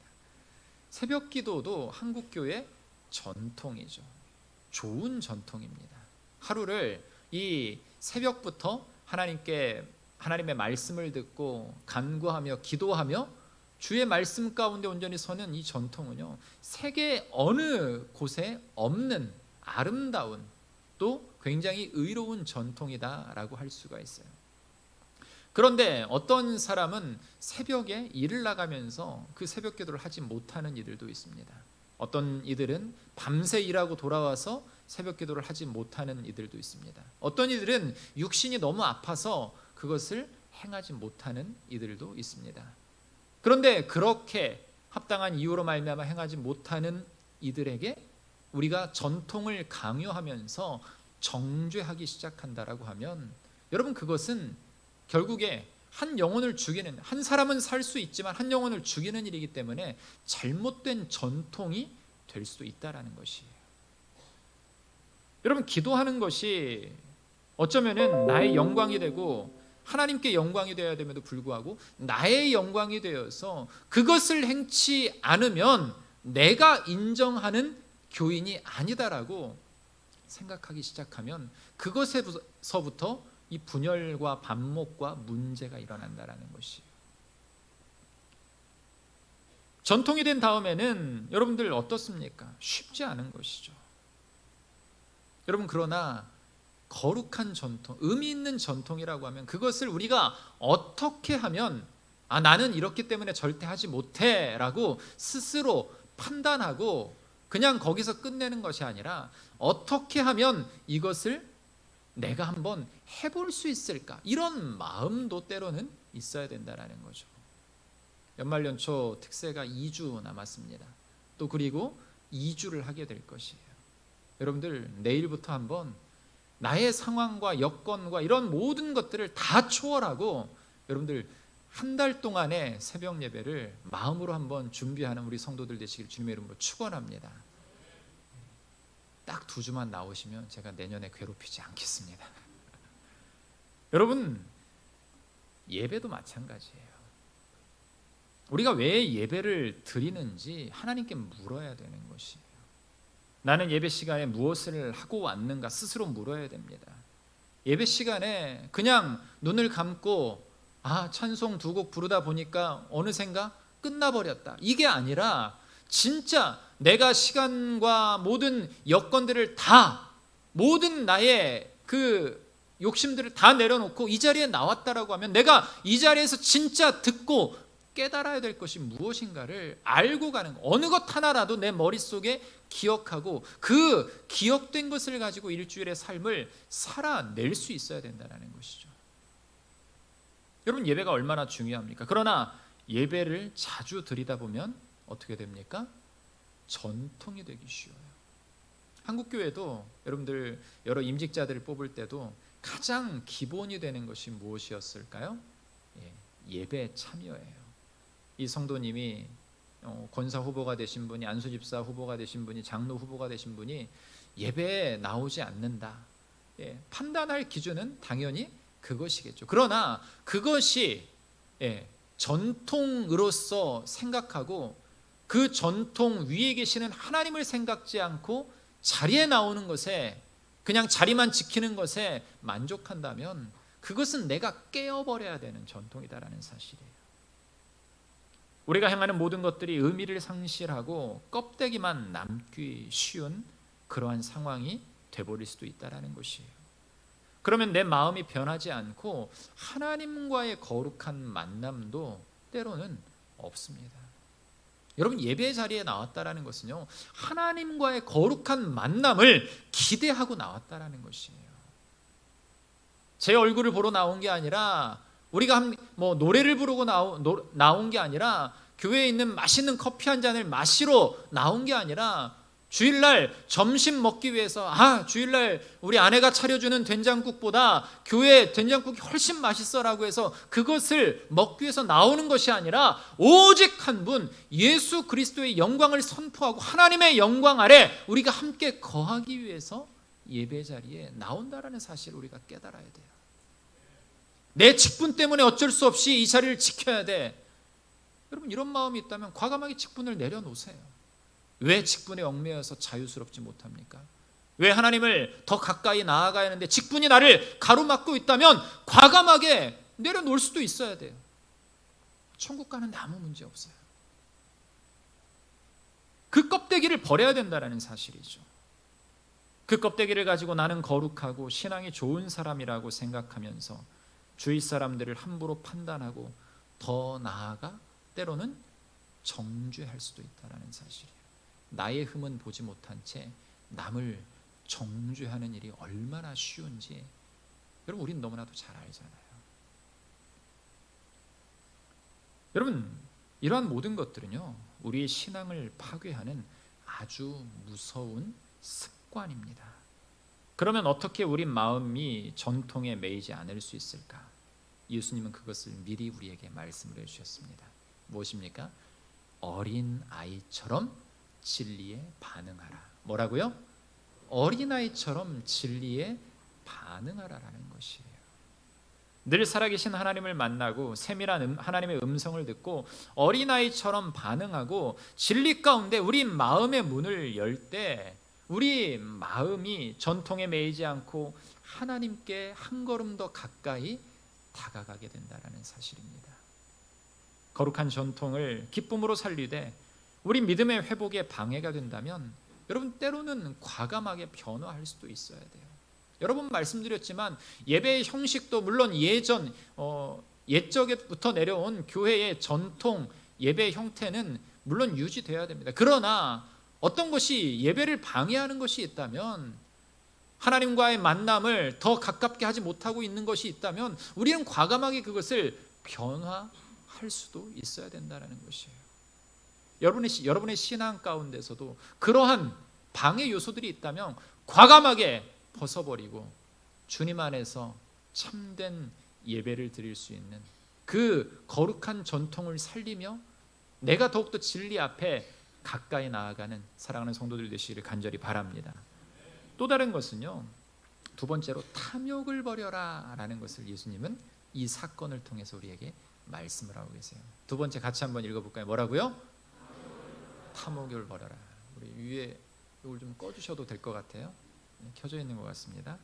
새벽 기도도 한국교회 전통이죠. 좋은 전통입니다. 하루를 이 새벽부터 하나님의 말씀을 듣고 간구하며 기도하며 주의 말씀 가운데 온전히 서는 이 전통은요, 세계 어느 곳에 없는 아름다운, 또 굉장히 의로운 전통이다라고 할 수가 있어요. 그런데 어떤 사람은 새벽에 일을 나가면서 그 새벽 기도를 하지 못하는 이들도 있습니다. 어떤 이들은 밤새 일하고 돌아와서 새벽 기도를 하지 못하는 이들도 있습니다. 어떤 이들은 육신이 너무 아파서 그것을 행하지 못하는 이들도 있습니다. 그런데 그렇게 합당한 이유로 말미암아 행하지 못하는 이들에게 우리가 전통을 강요하면서 정죄하기 시작한다라고 하면, 여러분, 그것은 결국에 한 영혼을 죽이는, 한 사람은 살 수 있지만 한 영혼을 죽이는 일이기 때문에 잘못된 전통이 될 수도 있다라는 것이에요. 여러분, 기도하는 것이 어쩌면은 나의 영광이 되고 하나님께 영광이 되어야 됨에도 불구하고 나의 영광이 되어서 그것을 행치 않으면 내가 인정하는 교인이 아니다라고 생각하기 시작하면 그것에서부터 이 분열과 반목과 문제가 일어난다라는 것이에요. 전통이 된 다음에는 여러분들 어떻습니까? 쉽지 않은 것이죠. 여러분, 그러나 거룩한 전통, 의미 있는 전통이라고 하면 그것을 우리가 어떻게 하면 나는 이렇기 때문에 절대 하지 못해 라고 스스로 판단하고 그냥 거기서 끝내는 것이 아니라 어떻게 하면 이것을 내가 한번 해볼 수 있을까, 이런 마음도 때로는 있어야 된다는 거죠. 연말연초 특세가 2주 남았습니다. 또 그리고 2주를 하게 될 것이에요. 여러분들, 내일부터 한번 나의 상황과 여건과 이런 모든 것들을 다 초월하고 여러분들 한 달 동안의 새벽 예배를 마음으로 한번 준비하는 우리 성도들 되시길 주님의 이름으로 축원합니다. 딱 2주만 나오시면 제가 내년에 괴롭히지 않겠습니다. 여러분, 예배도 마찬가지예요. 우리가 왜 예배를 드리는지 하나님께 물어야 되는 것이에요. 나는 예배 시간에 무엇을 하고 왔는가 스스로 물어야 됩니다. 예배 시간에 그냥 눈을 감고 찬송 2곡 부르다 보니까 어느샌가 끝나버렸다, 이게 아니라 진짜 내가 시간과 모든 여건들을 다, 모든 나의 그 욕심들을 다 내려놓고 이 자리에 나왔다라고 하면 내가 이 자리에서 진짜 듣고 깨달아야 될 것이 무엇인가를 알고 가는, 어느 것 하나라도 내 머릿속에 기억하고 그 기억된 것을 가지고 일주일의 삶을 살아낼 수 있어야 된다는 것이죠. 여러분, 예배가 얼마나 중요합니까? 그러나 예배를 자주 드리다 보면 어떻게 됩니까? 전통이 되기 쉬워요. 한국교회도 여러분들 여러 임직자들을 뽑을 때도 가장 기본이 되는 것이 무엇이었을까요? 예배 참여예요. 이 성도님이 권사 후보가 되신 분이, 안수집사 후보가 되신 분이, 장로 후보가 되신 분이 예배에 나오지 않는다, 판단할 기준은 당연히 그것이겠죠. 그러나 그것이 전통으로서 생각하고 그 전통 위에 계시는 하나님을 생각지 않고 자리에 나오는 것에, 그냥 자리만 지키는 것에 만족한다면 그것은 내가 깨어버려야 되는 전통이다라는 사실이에요. 우리가 행하는 모든 것들이 의미를 상실하고 껍데기만 남기 쉬운 그러한 상황이 돼버릴 수도 있다라는 것이에요. 그러면 내 마음이 변하지 않고 하나님과의 거룩한 만남도 때로는 없습니다. 여러분, 예배 자리에 나왔다라는 것은요, 하나님과의 거룩한 만남을 기대하고 나왔다라는 것이에요. 제 얼굴을 보러 나온 게 아니라, 우리가 노래를 부르고 나온 게 아니라, 교회에 있는 맛있는 커피 한 잔을 마시러 나온 게 아니라, 주일날 점심 먹기 위해서 주일날 우리 아내가 차려주는 된장국보다 교회 된장국이 훨씬 맛있어라고 해서 그것을 먹기 위해서 나오는 것이 아니라 오직 한 분, 예수 그리스도의 영광을 선포하고 하나님의 영광 아래 우리가 함께 거하기 위해서 예배 자리에 나온다라는 사실을 우리가 깨달아야 돼요. 내 직분 때문에 어쩔 수 없이 이 자리를 지켜야 돼. 여러분, 이런 마음이 있다면 과감하게 직분을 내려놓으세요. 왜 직분에 얽매여서 자유스럽지 못합니까? 왜 하나님을 더 가까이 나아가야 하는데 직분이 나를 가로막고 있다면 과감하게 내려놓을 수도 있어야 돼요. 천국 가는데 아무 문제 없어요. 그 껍데기를 버려야 된다는 사실이죠. 그 껍데기를 가지고 나는 거룩하고 신앙이 좋은 사람이라고 생각하면서 주위 사람들을 함부로 판단하고 더 나아가 때로는 정죄할 수도 있다는 사실이에요. 나의 흠은 보지 못한 채 남을 정죄하는 일이 얼마나 쉬운지 여러분, 우리는 너무나도 잘 알잖아요. 여러분, 이러한 모든 것들은요, 우리의 신앙을 파괴하는 아주 무서운 습관입니다. 그러면 어떻게 우리 마음이 전통에 매이지 않을 수 있을까? 예수님은 그것을 미리 우리에게 말씀을 해주셨습니다. 무엇입니까? 어린 아이처럼 진리에 반응하라. 뭐라고요? 어린아이처럼 진리에 반응하라라는 것이에요. 늘 살아계신 하나님을 만나고 세밀한 하나님의 음성을 듣고 어린아이처럼 반응하고 진리 가운데 우리 마음의 문을 열 때 우리 마음이 전통에 매이지 않고 하나님께 한 걸음 더 가까이 다가가게 된다는 사실입니다. 거룩한 전통을 기쁨으로 살리되 우리 믿음의 회복에 방해가 된다면 여러분 때로는 과감하게 변화할 수도 있어야 돼요. 여러분 말씀드렸지만 예배의 형식도 물론 옛적부터 내려온 교회의 전통 예배의 형태는 물론 유지돼야 됩니다. 그러나 어떤 것이 예배를 방해하는 것이 있다면, 하나님과의 만남을 더 가깝게 하지 못하고 있는 것이 있다면 우리는 과감하게 그것을 변화할 수도 있어야 된다는 것이에요. 여러분의 신앙 가운데서도 그러한 방해 요소들이 있다면 과감하게 벗어버리고 주님 안에서 참된 예배를 드릴 수 있는 그 거룩한 전통을 살리며 내가 더욱더 진리 앞에 가까이 나아가는 사랑하는 성도들 되시기를 간절히 바랍니다. 또 다른 것은요, 두 번째로 탐욕을 버려라 라는 것을 예수님은 이 사건을 통해서 우리에게 말씀을 하고 계세요. 두 번째 같이 한번 읽어볼까요? 뭐라고요? 탐욕을 버려라. 우리 위에 이걸 좀 꺼주셔도 될 것 같아요. 켜져 있는 것 같습니다.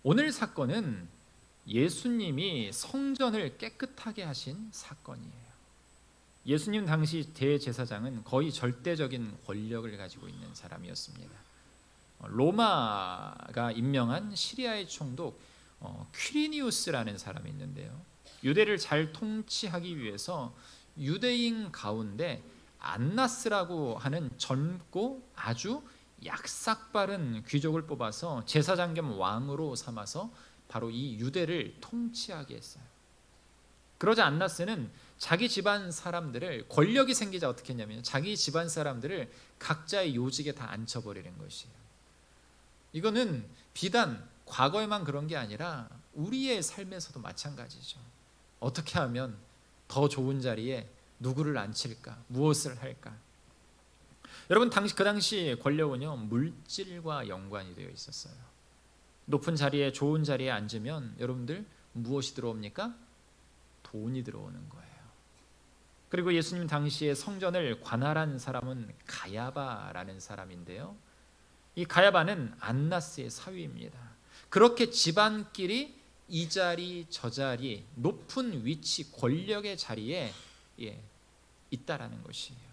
오늘 사건은 예수님이 성전을 깨끗하게 하신 사건이에요. 예수님 당시 대제사장은 거의 절대적인 권력을 가지고 있는 사람이었습니다. 로마가 임명한 시리아의 총독 퀴리니우스라는 사람이 있는데요, 유대를 잘 통치하기 위해서 유대인 가운데 안나스라고 하는 젊고 아주 약삭빠른 귀족을 뽑아서 제사장 겸 왕으로 삼아서 바로 이 유대를 통치하게 했어요. 그러자 안나스는 자기 집안 사람들을, 권력이 생기자 어떻게 했냐면 자기 집안 사람들을 각자의 요직에 다 앉혀버리는 것이에요. 이거는 비단 과거에만 그런 게 아니라 우리의 삶에서도 마찬가지죠. 어떻게 하면 더 좋은 자리에 누구를 앉힐까? 무엇을 할까? 여러분 그 당시 권력은요, 물질과 연관이 되어 있었어요. 높은 자리에, 좋은 자리에 앉으면 여러분들 무엇이 들어옵니까? 돈이 들어오는 거예요. 그리고 예수님 당시에 성전을 관할한 사람은 가야바라는 사람인데요, 이 가야바는 안나스의 사위입니다. 그렇게 집안끼리 이 자리 저 자리, 높은 위치, 권력의 자리에 있다라는 것이에요.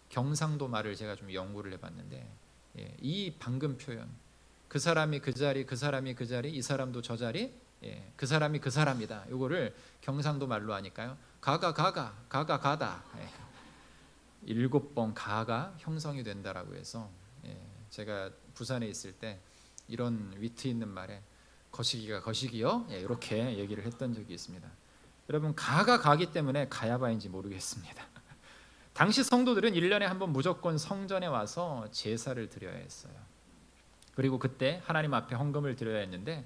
경상도 말을 제가 좀 연구를 해봤는데, 이 방금 표현, 그 사람이 그 자리, 그 사람이 그 자리, 이 사람도 저 자리, 그 사람이 그 사람이다. 이거를 경상도 말로 하니까요, 가가 가다 7번 가가 형성이 된다라고 해서, 제가 부산에 있을 때 이런 위트 있는 말에 거시기가 거시기요, 이렇게 얘기를 했던 적이 있습니다. 여러분 가가 가기 때문에 가야바인지 모르겠습니다. 당시 성도들은 1년에 한 번 무조건 성전에 와서 제사를 드려야 했어요. 그리고 그때 하나님 앞에 헌금을 드려야 했는데,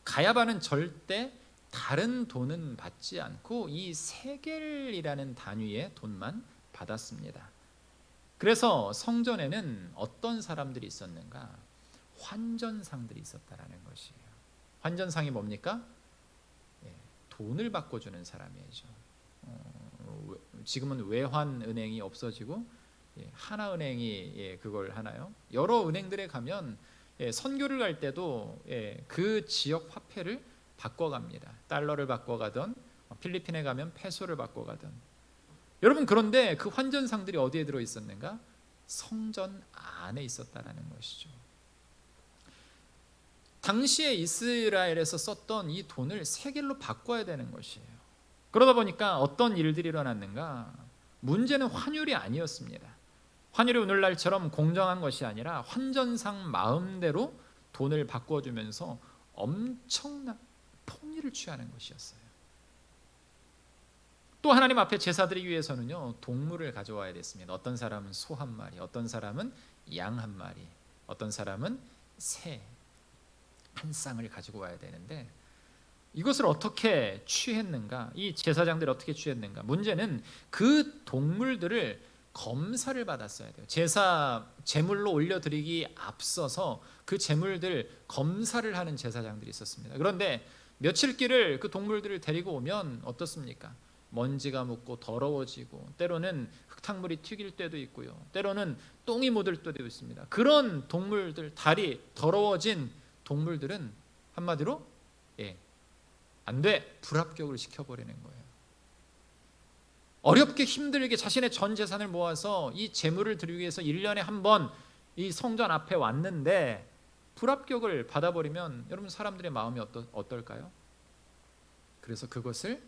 가야바는 절대 다른 돈은 받지 않고 이 세겔이라는 단위의 돈만 받았습니다. 그래서 성전에는 어떤 사람들이 있었는가? 환전상들이 있었다라는 것이에요. 환전상이 뭡니까? 돈을 바꿔주는 사람이죠. 지금은 외환은행이 없어지고 하나은행이 그걸 하나요? 여러 은행들에 가면 선교를 갈 때도 그 지역 화폐를 바꿔갑니다. 달러를 바꿔가던, 필리핀에 가면 페소를 바꿔가던. 여러분 그런데 그 환전상들이 어디에 들어 있었는가? 성전 안에 있었다라는 것이죠. 당시에 이스라엘에서 썼던 이 돈을 세겔로 바꿔야 되는 것이에요. 그러다 보니까 어떤 일들이 일어났는가? 문제는 환율이 아니었습니다. 환율이 오늘날처럼 공정한 것이 아니라 환전상 마음대로 돈을 바꿔주면서 엄청난 폭리를 취하는 것이었어요. 또 하나님 앞에 제사 드리기 위해서는요, 동물을 가져와야 됐습니다. 어떤 사람은 소 한 마리, 어떤 사람은 양 한 마리, 어떤 사람은 새 한 쌍을 가지고 와야 되는데, 이것을 어떻게 취했는가? 이 제사장들이 어떻게 취했는가? 문제는 그 동물들을 검사를 받았어야 돼요. 제물로 올려드리기 앞서서 그 제물들 검사를 하는 제사장들이 있었습니다. 그런데 며칠 길을 그 동물들을 데리고 오면 어떻습니까? 먼지가 묻고 더러워지고 때로는 흙탕물이 튀길 때도 있고요. 때로는 똥이 묻을 때도 있습니다. 그런 동물들, 다리 더러워진 동물들은 한마디로 안 돼, 불합격을 시켜버리는 거예요. 어렵게 힘들게 자신의 전 재산을 모아서 이 제물을 드리기 위해서 1년에 한 번 이 성전 앞에 왔는데 불합격을 받아버리면 여러분 사람들의 마음이 어떨까요? 그래서 그것을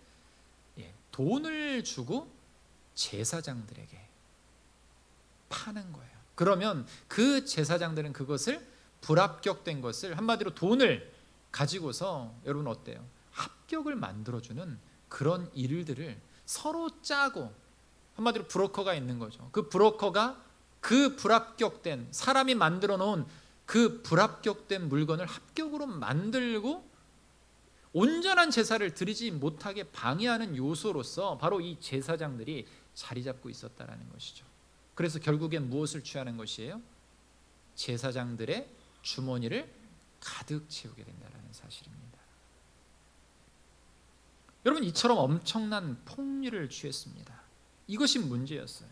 돈을 주고 제사장들에게 파는 거예요. 그러면 그 제사장들은 그것을 불합격된 것을 한마디로 돈을 가지고서 여러분 어때요? 합격을 만들어주는 그런 일들을 서로 짜고 한마디로 브로커가 있는 거죠. 그 브로커가 그 불합격된 사람이 만들어 놓은 그 불합격된 물건을 합격으로 만들고 온전한 제사를 드리지 못하게 방해하는 요소로서 바로 이 제사장들이 자리 잡고 있었다라는 것이죠. 그래서 결국엔 무엇을 취하는 것이에요? 제사장들의 주머니를 가득 채우게 된다는 사실입니다. 여러분 이처럼 엄청난 폭리를 취했습니다. 이것이 문제였어요.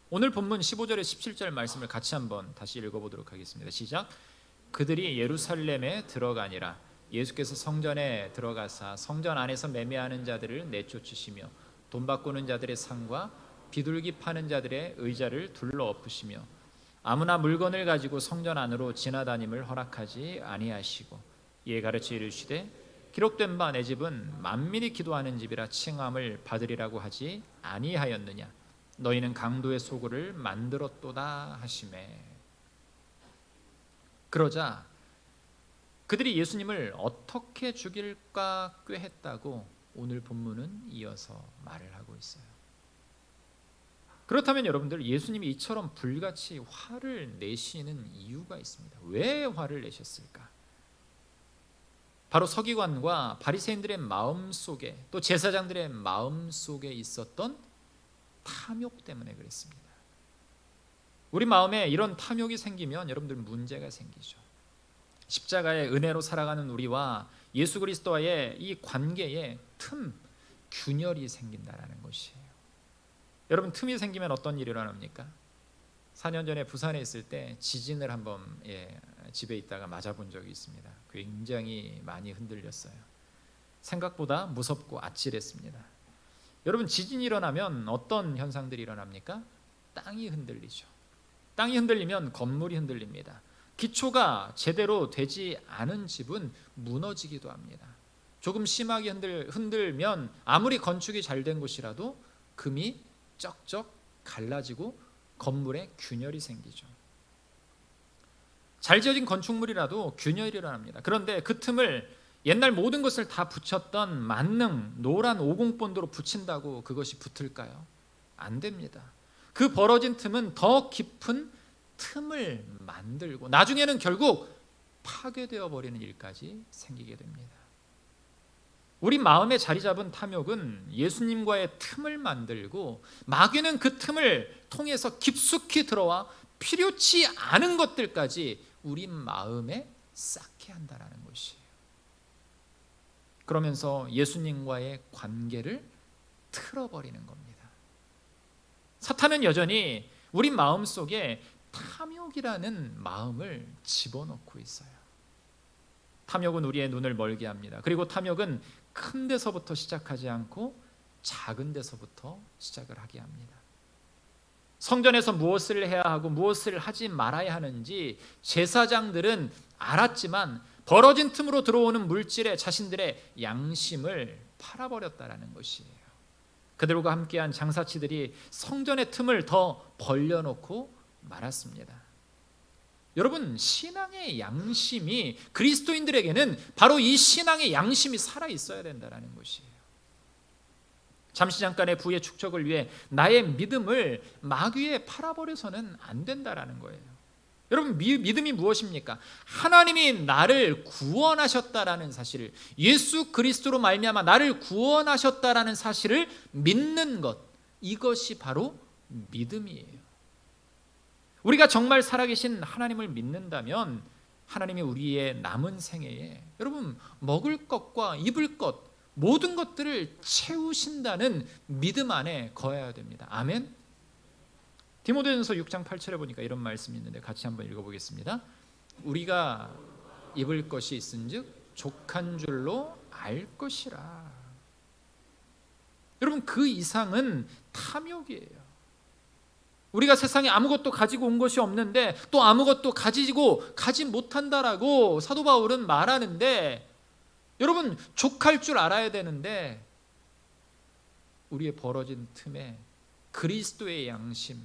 오늘 본문 15절에 17절 말씀을 같이 한번 다시 읽어보도록 하겠습니다. 시작. 그들이 예루살렘에 들어가니라. 예수께서 성전에 들어가사 성전 안에서 매매하는 자들을 내쫓으시며 돈 바꾸는 자들의 상과 비둘기 파는 자들의 의자를 둘러 엎으시며 아무나 물건을 가지고 성전 안으로 지나다님을 허락하지 아니하시고 이에 가르쳐 이르시되 기록된 바 내 집은 만민이 기도하는 집이라 칭함을 받으리라고 하지 아니하였느냐. 너희는 강도의 소굴을 만들었도다 하시매. 그러자 그들이 예수님을 어떻게 죽일까 꾀했다고 오늘 본문은 이어서 말을 하고 있어요. 그렇다면 여러분들 예수님이 이처럼 불같이 화를 내시는 이유가 있습니다. 왜 화를 내셨을까? 바로 서기관과 바리새인들의 마음속에 또 제사장들의 마음속에 있었던 탐욕 때문에 그랬습니다. 우리 마음에 이런 탐욕이 생기면 여러분들 문제가 생기죠. 십자가의 은혜로 살아가는 우리와 예수 그리스도와의 이 관계에 균열이 생긴다라는 것이에요. 여러분 틈이 생기면 어떤 일이 일어납니까? 4년 전에 부산에 있을 때 지진을 한번 집에 있다가 맞아본 적이 있습니다. 굉장히 많이 흔들렸어요. 생각보다 무섭고 아찔했습니다. 여러분 지진이 일어나면 어떤 현상들이 일어납니까? 땅이 흔들리죠. 땅이 흔들리면 건물이 흔들립니다. 기초가 제대로 되지 않은 집은 무너지기도 합니다. 조금 심하게 흔들면 아무리 건축이 잘 된 곳이라도 금이 쩍쩍 갈라지고 건물에 균열이 생기죠. 잘 지어진 건축물이라도 균열이 일어납니다. 그런데 그 틈을 옛날 모든 것을 다 붙였던 만능 노란 오공본드로 붙인다고 그것이 붙을까요? 안 됩니다. 그 벌어진 틈은 더 깊은 틈을 만들고 나중에는 결국 파괴되어 버리는 일까지 생기게 됩니다. 우리 마음에 자리 잡은 탐욕은 예수님과의 틈을 만들고 마귀는 그 틈을 통해서 깊숙이 들어와 필요치 않은 것들까지 우리 마음에 쌓게 한다는 것이에요. 그러면서 예수님과의 관계를 틀어버리는 겁니다. 사탄은 여전히 우리 마음속에 탐욕이라는 마음을 집어넣고 있어요. 탐욕은 우리의 눈을 멀게 합니다. 그리고 탐욕은 큰 데서부터 시작하지 않고 작은 데서부터 시작을 하게 합니다. 성전에서 무엇을 해야 하고 무엇을 하지 말아야 하는지 제사장들은 알았지만 벌어진 틈으로 들어오는 물질에 자신들의 양심을 팔아버렸다라는 것이에요. 그들과 함께한 장사치들이 성전의 틈을 더 벌려놓고 말았습니다. 여러분 신앙의 양심이 그리스도인들에게는 바로 이 신앙의 양심이 살아있어야 된다는 것이에요. 잠시 잠깐의 부의 축적을 위해 나의 믿음을 마귀에 팔아버려서는 안 된다는 거예요. 여러분 믿음이 무엇입니까? 하나님이 나를 구원하셨다라는 사실을, 예수 그리스도로 말미암아 나를 구원하셨다라는 사실을 믿는 것, 이것이 바로 믿음이에요. 우리가 정말 살아계신 하나님을 믿는다면 하나님이 우리의 남은 생애에 여러분 먹을 것과 입을 것, 모든 것들을 채우신다는 믿음 안에 거해야 됩니다. 아멘. 디모데전서 6장 8절에 보니까 이런 말씀이 있는데 같이 한번 읽어보겠습니다. 우리가 입을 것이 있은즉 족한 줄로 알 것이라. 여러분, 그 이상은 탐욕이에요. 우리가 세상에 아무것도 가지고 온 것이 없는데 또 아무것도 가지 못한다라고 사도 바울은 말하는데, 여러분, 족할 줄 알아야 되는데 우리의 벌어진 틈에 그리스도의 양심,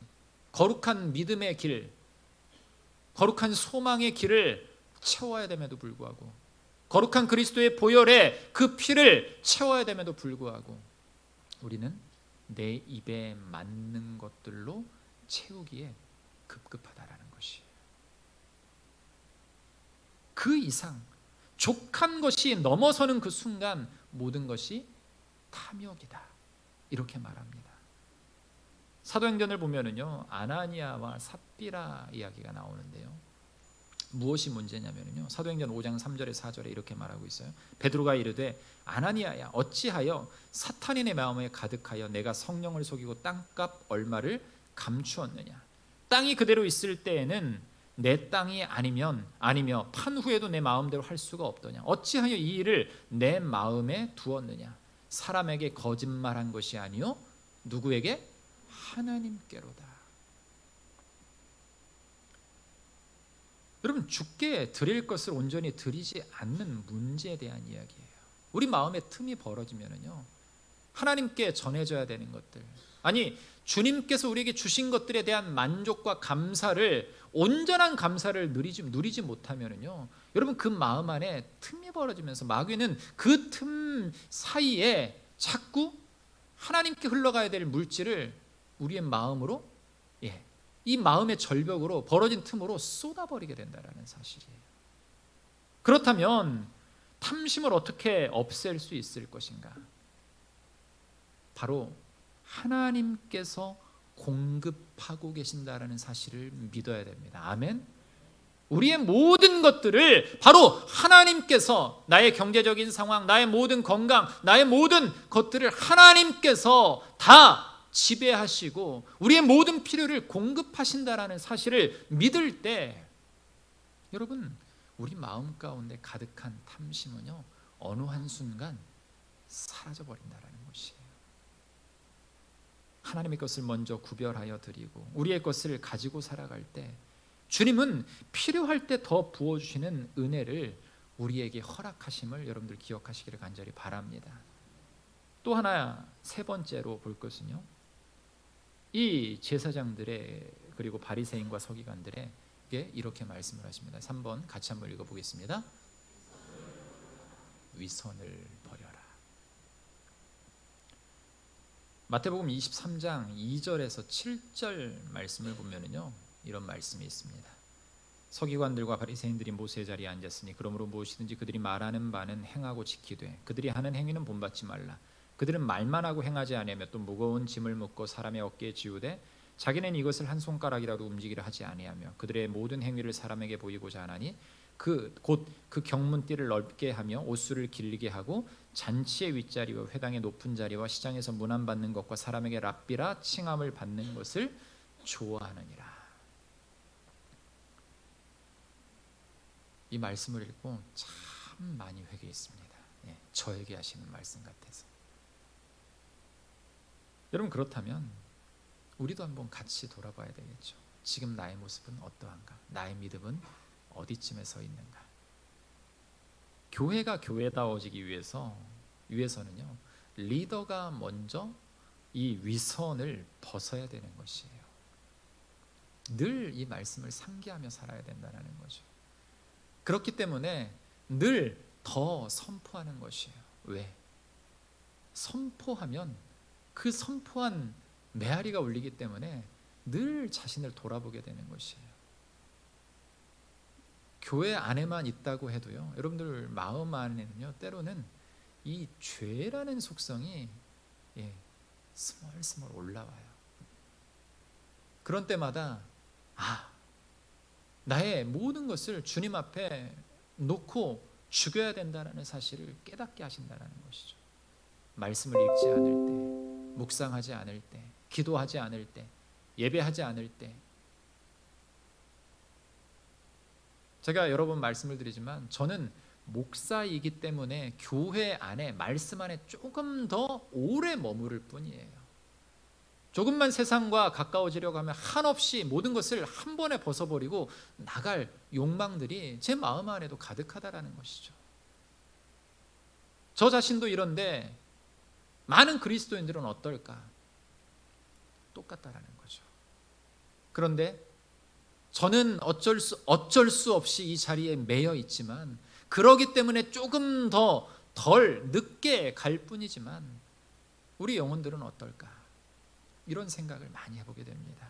거룩한 믿음의 길, 거룩한 소망의 길을 채워야 됨에도 불구하고, 거룩한 그리스도의 보혈에 그 피를 채워야 됨에도 불구하고 우리는 내 입에 맞는 것들로 채우기에 급급하다라는 것이에요. 그 이상 족한 것이 넘어서는 그 순간 모든 것이 탐욕이다, 이렇게 말합니다. 사도행전을 보면은요, 아나니아와 삽비라 이야기가 나오는데요, 무엇이 문제냐면요, 사도행전 5장 3절에 4절에 이렇게 말하고 있어요. 베드로가 이르되 아나니아야, 어찌하여 사탄이 내 마음에 가득하여 내가 성령을 속이고 땅값 얼마를 감추었느냐. 땅이 그대로 있을 때에는 내 땅이 아니며 판 후에도 내 마음대로 할 수가 없더냐. 어찌하여 이 일을 내 마음에 두었느냐. 사람에게 거짓말한 것이 아니요 누구에게? 하나님께로다. 여러분, 주께 드릴 것을 온전히 드리지 않는 문제에 대한 이야기예요. 우리 마음에 틈이 벌어지면은요, 하나님께 전해져야 되는 것들, 아니 주님께서 우리에게 주신 것들에 대한 만족과 감사를, 온전한 감사를 누리지 못하면은요, 여러분, 그 마음 안에 틈이 벌어지면서 마귀는 그 틈 사이에 자꾸 하나님께 흘러가야 될 물질을 우리의 마음으로, 이 마음의 절벽으로, 벌어진 틈으로 쏟아버리게 된다는 사실이에요. 그렇다면 탐심을 어떻게 없앨 수 있을 것인가? 바로 하나님께서 공급하고 계신다라는 사실을 믿어야 됩니다. 아멘. 우리의 모든 것들을 바로 하나님께서, 나의 경제적인 상황, 나의 모든 건강, 나의 모든 것들을 하나님께서 다 지배하시고 우리의 모든 필요를 공급하신다라는 사실을 믿을 때, 여러분, 우리 마음 가운데 가득한 탐심은요, 어느 한순간 사라져버린다라는 것이에요. 하나님의 것을 먼저 구별하여 드리고 우리의 것을 가지고 살아갈 때 주님은 필요할 때 더 부어주시는 은혜를 우리에게 허락하심을 여러분들 기억하시기를 간절히 바랍니다. 또 하나, 세 번째로 볼 것은요, 이 제사장들의, 그리고 바리새인과 서기관들에게 이렇게 말씀을 하십니다. 3번 같이 한번 읽어보겠습니다. 위선을 버려라. 마태복음 23장 2절에서 7절 말씀을 보면은요, 이런 말씀이 있습니다. 서기관들과 바리새인들이 모세의 자리에 앉았으니 그러므로 무엇이든지 그들이 말하는 바는 행하고 지키되 그들이 하는 행위는 본받지 말라. 그들은 말만 하고 행하지 아니하며 또 무거운 짐을 묶고 사람의 어깨에 지우되 자기는 이것을 한 손가락이라도 움직이려 하지 아니하며 그들의 모든 행위를 사람에게 보이고자 하나니 곧 그 경문띠를 넓게 하며 옷수를 길리게 하고 잔치의 윗자리와 회당의 높은 자리와 시장에서 문안받는 것과 사람에게 랍비라 칭함을 받는 것을 좋아하느니라. 이 말씀을 읽고 참 많이 회개했습니다. 저에게 하시는 말씀 같아서. 여러분, 그렇다면 우리도 한번 같이 돌아봐야 되겠죠. 지금 나의 모습은 어떠한가? 나의 믿음은 어디쯤에 서 있는가? 교회가 교회다워지기 위해서는요, 리더가 먼저 이 위선을 벗어야 되는 것이에요. 늘 이 말씀을 상기하며 살아야 된다는 거죠. 그렇기 때문에 늘 더 선포하는 것이에요. 왜? 선포하면 그 선포한 메아리가 울리기 때문에 늘 자신을 돌아보게 되는 것이에요. 교회 안에만 있다고 해도요, 여러분들 마음 안에는요, 때로는 이 죄라는 속성이 스멀스멀 올라와요. 그런 때마다 나의 모든 것을 주님 앞에 놓고 죽여야 된다는 사실을 깨닫게 하신다는 것이죠. 말씀을 읽지 않을 때, 묵상하지 않을 때, 기도하지 않을 때, 예배하지 않을 때. 제가 여러 번 말씀을 드리지만 저는 목사이기 때문에 교회 안에, 말씀 안에 조금 더 오래 머무를 뿐이에요. 조금만 세상과 가까워지려고 하면 한없이 모든 것을 한 번에 벗어버리고 나갈 욕망들이 제 마음 안에도 가득하다라는 것이죠. 저 자신도 이런데 많은 그리스도인들은 어떨까? 똑같다라는 거죠. 그런데 저는 어쩔 수 없이 이 자리에 매여 있지만, 그러기 때문에 조금 더 덜 늦게 갈 뿐이지만 우리 영혼들은 어떨까? 이런 생각을 많이 해보게 됩니다.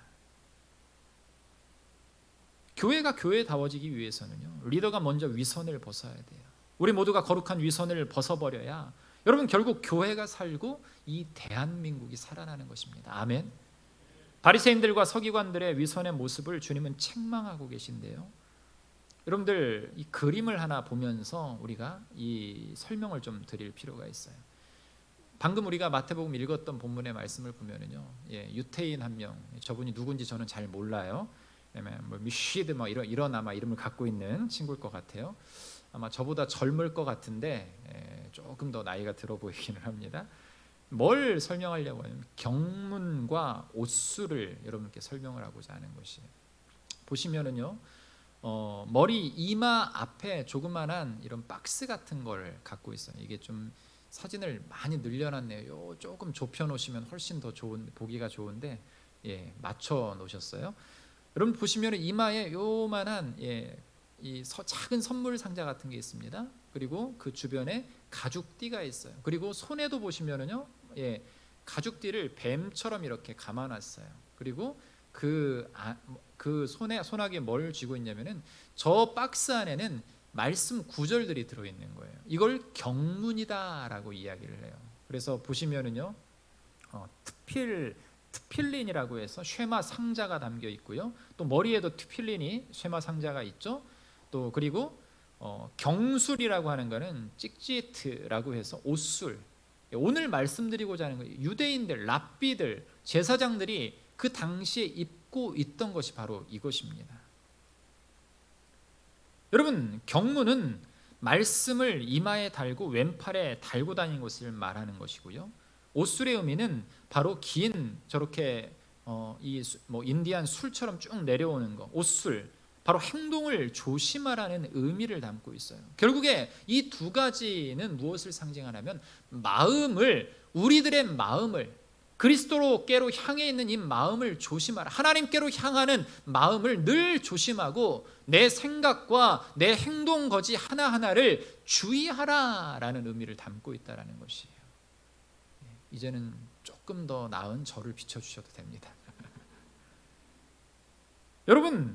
교회가 교회다워지기 위해서는요, 리더가 먼저 위선을 벗어야 돼요. 우리 모두가 거룩한 위선을 벗어버려야 여러분 결국 교회가 살고 이 대한민국이 살아나는 것입니다. 아멘. 바리새인들과 서기관들의 위선의 모습을 주님은 책망하고 계신데요, 여러분들 이 그림을 하나 보면서 우리가 이 설명을 좀 드릴 필요가 있어요. 방금 우리가 마태복음 읽었던 본문의 말씀을 보면은요, 유태인 한 명, 저분이 누군지 저는 잘 몰라요. 뭐 미쉬드 뭐 이런 아마 이름을 갖고 있는 친구일 것 같아요. 아마 저보다 젊을 것 같은데 조금 더 나이가 들어 보이기는 합니다. 뭘 설명하려고 하면 경문과 옷수를 여러분께 설명을 하고자 하는 것이에요. 보시면은요, 머리 이마 앞에 조그만한 이런 박스 같은 걸 갖고 있어요. 이게 좀 사진을 많이 늘려놨네요. 요 조금 좁혀 놓으시면 훨씬 더 보기가 좋은데, 맞춰 놓으셨어요. 여러분 보시면 이마에 요만한 이 작은 선물 상자 같은 게 있습니다. 그리고 그 주변에 가죽띠가 있어요. 그리고 손에도 보시면은요, 가죽띠를 뱀처럼 이렇게 감아놨어요. 그리고 그 손아귀에 뭘 쥐고 있냐면은 저 박스 안에는 말씀 구절들이 들어있는 거예요. 이걸 경문이다라고 이야기를 해요. 그래서 보시면은요, 트필린이라고 해서 쉐마 상자가 담겨 있고요. 또 머리에도 트필린이 쉐마 상자가 있죠. 또 그리고 경술이라고 하는 거는 찍지트라고 해서 옷술. 오늘 말씀드리고자 하는 거예요. 유대인들, 랍비들, 제사장들이 그 당시에 입고 있던 것이 바로 이것입니다. 여러분, 경문은 말씀을 이마에 달고 왼팔에 달고 다니는 것을 말하는 것이고요. 옷술의 의미는 바로 긴 저렇게 인디안 술처럼 쭉 내려오는 거, 옷술, 바로 행동을 조심하라는 의미를 담고 있어요. 결국에 이 두 가지는 무엇을 상징하냐면 우리들의 마음을, 그리스도께로 향해 있는 이 마음을 조심하라. 하나님께로 향하는 마음을 늘 조심하고 내 생각과 내 행동 거지 하나하나를 주의하라라는 의미를 담고 있다는 것이에요. 이제는 조금 더 나은 저를 비춰주셔도 됩니다. 여러분,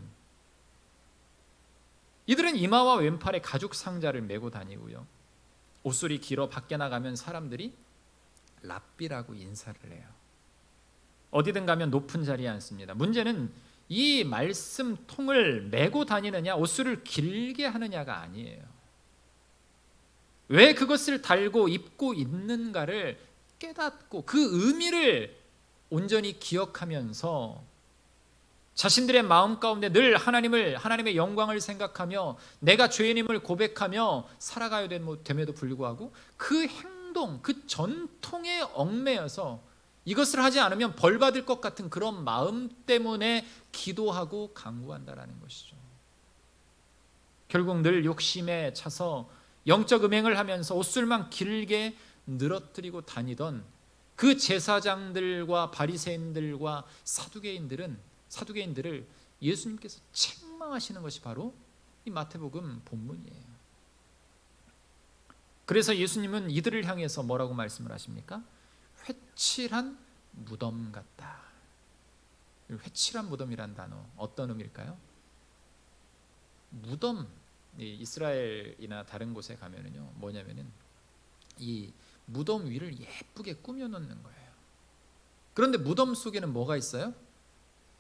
이들은 이마와 왼팔에 가죽 상자를 메고 다니고요, 옷술이 길어 밖에 나가면 사람들이 랍비라고 인사를 해요. 어디든 가면 높은 자리에 앉습니다. 문제는 이 말씀통을 메고 다니느냐, 옷술을 길게 하느냐가 아니에요. 왜 그것을 달고 입고 있는가를 깨닫고 그 의미를 온전히 기억하면서 자신들의 마음 가운데 늘 하나님의 영광을 생각하며 내가 죄인임을 고백하며 살아가야 됨에도 불구하고 그 행동, 그 전통에 얽매여서 이것을 하지 않으면 벌 받을 것 같은 그런 마음 때문에 기도하고 간구한다라는 것이죠. 결국 늘 욕심에 차서 영적 음행을 하면서 옷술만 길게 늘어뜨리고 다니던 그 제사장들과 바리새인들과 사두개인들을 예수님께서 책망하시는 것이 바로 이 마태복음 본문이에요. 그래서 예수님은 이들을 향해서 뭐라고 말씀을 하십니까? 회칠한 무덤 같다. 회칠한 무덤이란 단어 어떤 의미일까요? 무덤, 이스라엘이나 다른 곳에 가면은요, 뭐냐면은 이 무덤 위를 예쁘게 꾸며 놓는 거예요. 그런데 무덤 속에는 뭐가 있어요?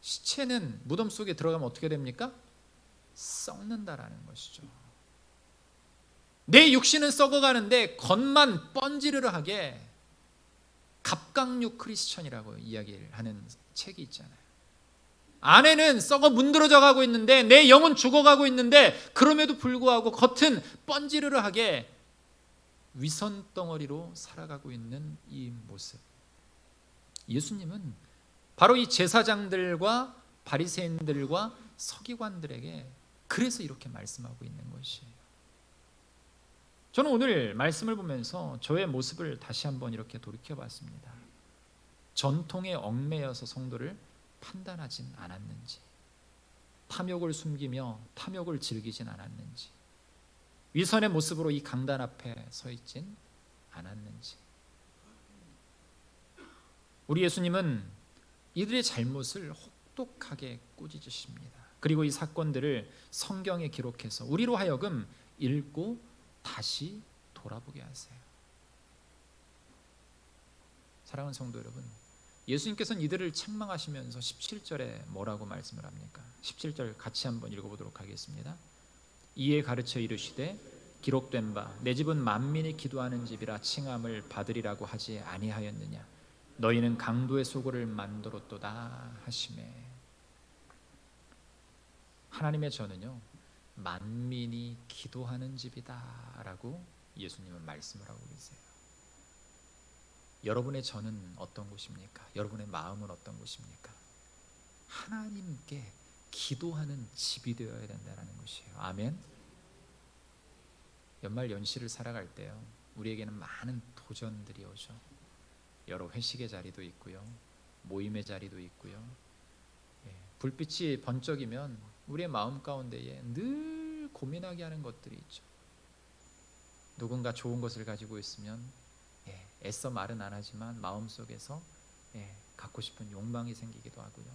시체는 무덤 속에 들어가면 어떻게 됩니까? 썩는다라는 것이죠. 내 육신은 썩어가는데 겉만 번지르르하게 갑각류 크리스천이라고 이야기를 하는 책이 있잖아요. 안에는 썩어 문드러져 가고 있는데, 내 영은 죽어가고 있는데, 그럼에도 불구하고 겉은 번지르르하게 위선 덩어리로 살아가고 있는 이 모습. 예수님은 바로 이 제사장들과 바리새인들과 서기관들에게 그래서 이렇게 말씀하고 있는 것이에요. 저는 오늘 말씀을 보면서 저의 모습을 다시 한번 이렇게 돌이켜봤습니다. 전통에 얽매여서 성도를 판단하진 않았는지, 탐욕을 숨기며 탐욕을 즐기진 않았는지, 위선의 모습으로 이 강단 앞에 서 있진 않았는지. 우리 예수님은 이들의 잘못을 혹독하게 꾸짖으십니다. 그리고 이 사건들을 성경에 기록해서 우리로 하여금 읽고 다시 돌아보게 하세요. 사랑하는 성도 여러분, 예수님께서는 이들을 책망하시면서 17절에 뭐라고 말씀을 합니까? 17절 같이 한번 읽어보도록 하겠습니다. 이에 가르쳐 이르시되 기록된 바 내 집은 만민이 기도하는 집이라 칭함을 받으리라고 하지 아니하였느냐. 너희는 강도의 소굴을 만들었도다 하시매. 하나님의 전은요, 만민이 기도하는 집이다 라고 예수님은 말씀을 하고 계세요. 여러분의 전은 어떤 곳입니까? 여러분의 마음은 어떤 곳입니까? 하나님께 기도하는 집이 되어야 된다는 것이에요. 아멘. 연말 연시를 살아갈 때요, 우리에게는 많은 도전들이 오죠. 여러 회식의 자리도 있고요, 모임의 자리도 있고요. 불빛이 번쩍이면 우리의 마음 가운데에 늘 고민하게 하는 것들이 있죠. 누군가 좋은 것을 가지고 있으면 애써 말은 안 하지만 마음속에서 갖고 싶은 욕망이 생기기도 하고요.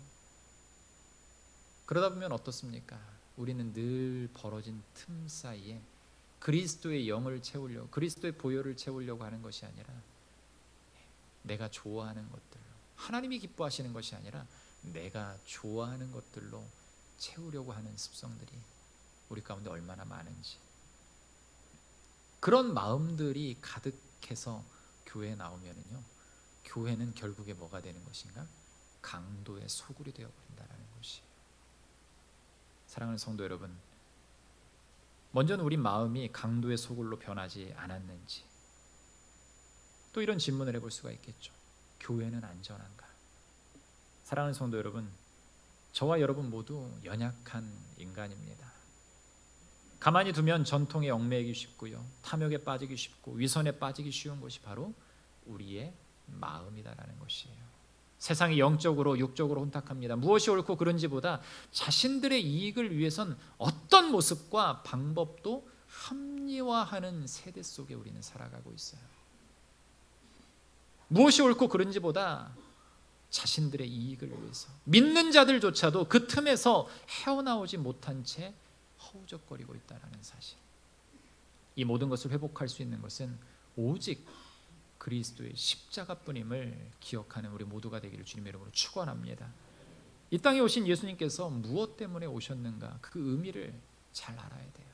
그러다 보면 어떻습니까? 우리는 늘 벌어진 틈 사이에 그리스도의 영을 채우려고, 그리스도의 보혈을 채우려고 하는 것이 아니라 내가 좋아하는 것들로, 하나님이 기뻐하시는 것이 아니라 내가 좋아하는 것들로 채우려고 하는 습성들이 우리 가운데 얼마나 많은지. 그런 마음들이 가득해서 교회에 나오면은요, 교회는 결국에 뭐가 되는 것인가? 강도의 소굴이 되어버린다는 것이에요. 사랑하는 성도 여러분, 먼저는 우리 마음이 강도의 소굴로 변하지 않았는지, 또 이런 질문을 해볼 수가 있겠죠. 교회는 안전한가? 사랑하는 성도 여러분, 저와 여러분 모두 연약한 인간입니다. 가만히 두면 전통에 얽매이기 쉽고요, 탐욕에 빠지기 쉽고 위선에 빠지기 쉬운 것이 바로 우리의 마음이다라는 것이에요. 세상이 영적으로 육적으로 혼탁합니다. 무엇이 옳고 그른지보다 자신들의 이익을 위해선 어떤 모습과 방법도 합리화하는 세대 속에 우리는 살아가고 있어요. 무엇이 옳고 그른지보다 자신들의 이익을 위해서 믿는 자들조차도 그 틈에서 헤어나오지 못한 채 허우적거리고 있다는 사실. 이 모든 것을 회복할 수 있는 것은 오직 그리스도의 십자가뿐임을 기억하는 우리 모두가 되기를 주님의 이름으로 축원합니다. 이 땅에 오신 예수님께서 무엇 때문에 오셨는가, 그 의미를 잘 알아야 돼요.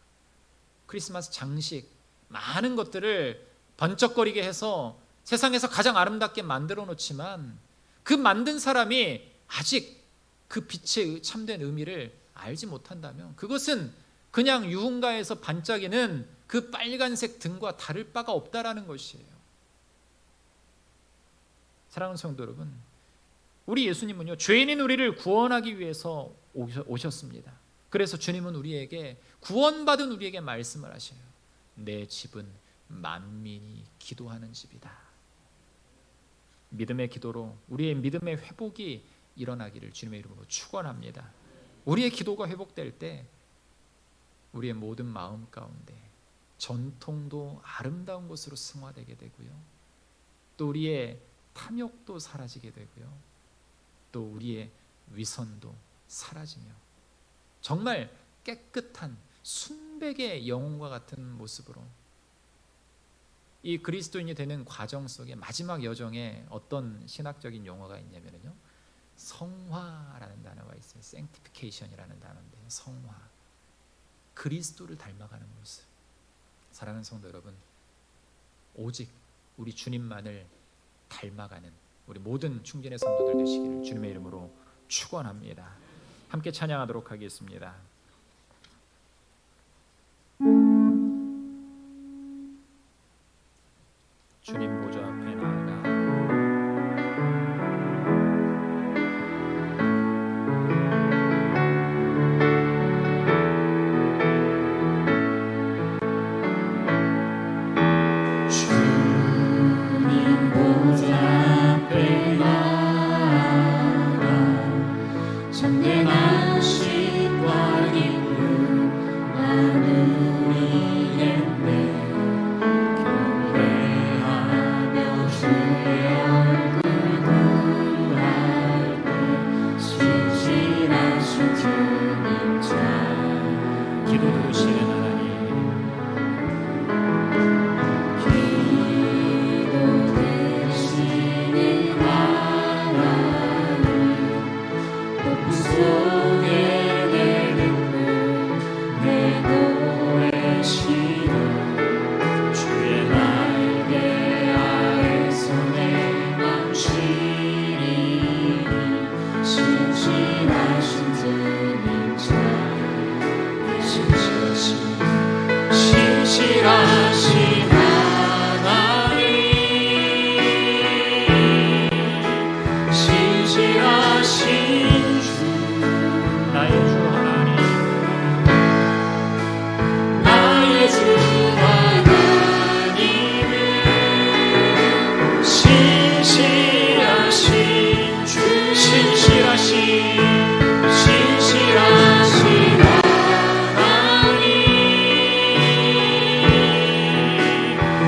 크리스마스 장식, 많은 것들을 번쩍거리게 해서 세상에서 가장 아름답게 만들어 놓지만 그 만든 사람이 아직 그 빛의 참된 의미를 알지 못한다면 그것은 그냥 유흥가에서 반짝이는 그 빨간색 등과 다를 바가 없다라는 것이에요. 사랑하는 성도 여러분, 우리 예수님은요, 죄인인 우리를 구원하기 위해서 오셨습니다. 그래서 주님은 우리에게, 구원받은 우리에게 말씀을 하셔요. 내 집은 만민이 기도하는 집이다. 믿음의 기도로 우리의 믿음의 회복이 일어나기를 주님의 이름으로 축원합니다. 우리의 기도가 회복될 때 우리의 모든 마음 가운데 전통도 아름다운 것으로 승화되게 되고요, 또 우리의 탐욕도 사라지게 되고요, 또 우리의 위선도 사라지며 정말 깨끗한 순백의 영혼과 같은 모습으로 이 그리스도인이 되는 과정 속에 마지막 여정에 어떤 신학적인 용어가 있냐면요, 성화라는 단어가 있어요. sanctification이라는 단어인데, 성화, 그리스도를 닮아가는 모습. 사랑하는 성도 여러분, 오직 우리 주님만을 닮아가는 우리 모든 충진의 성도들 되시기를 주님의 이름으로 축원합니다. 함께 찬양하도록 하겠습니다. 주님 보좌 앞에 나아가 주님 보좌 앞에 나아가 참된 안식과 기쁨 나누리겠네. 경배하며 주의 얼굴 구할 때 신실하신 주님 잘 기도 들으시는 하나님, 기도 들으시는 하나님, 높은 속에 내 눈물 내 노래시는 주의 날개 아래서 내 맘시리 신실하신 주님 잘 신실하신 하나님, 신실하신 주 나의 주 하나님, 나의 주 하나님은 신실하신 주 신실하신 하나님,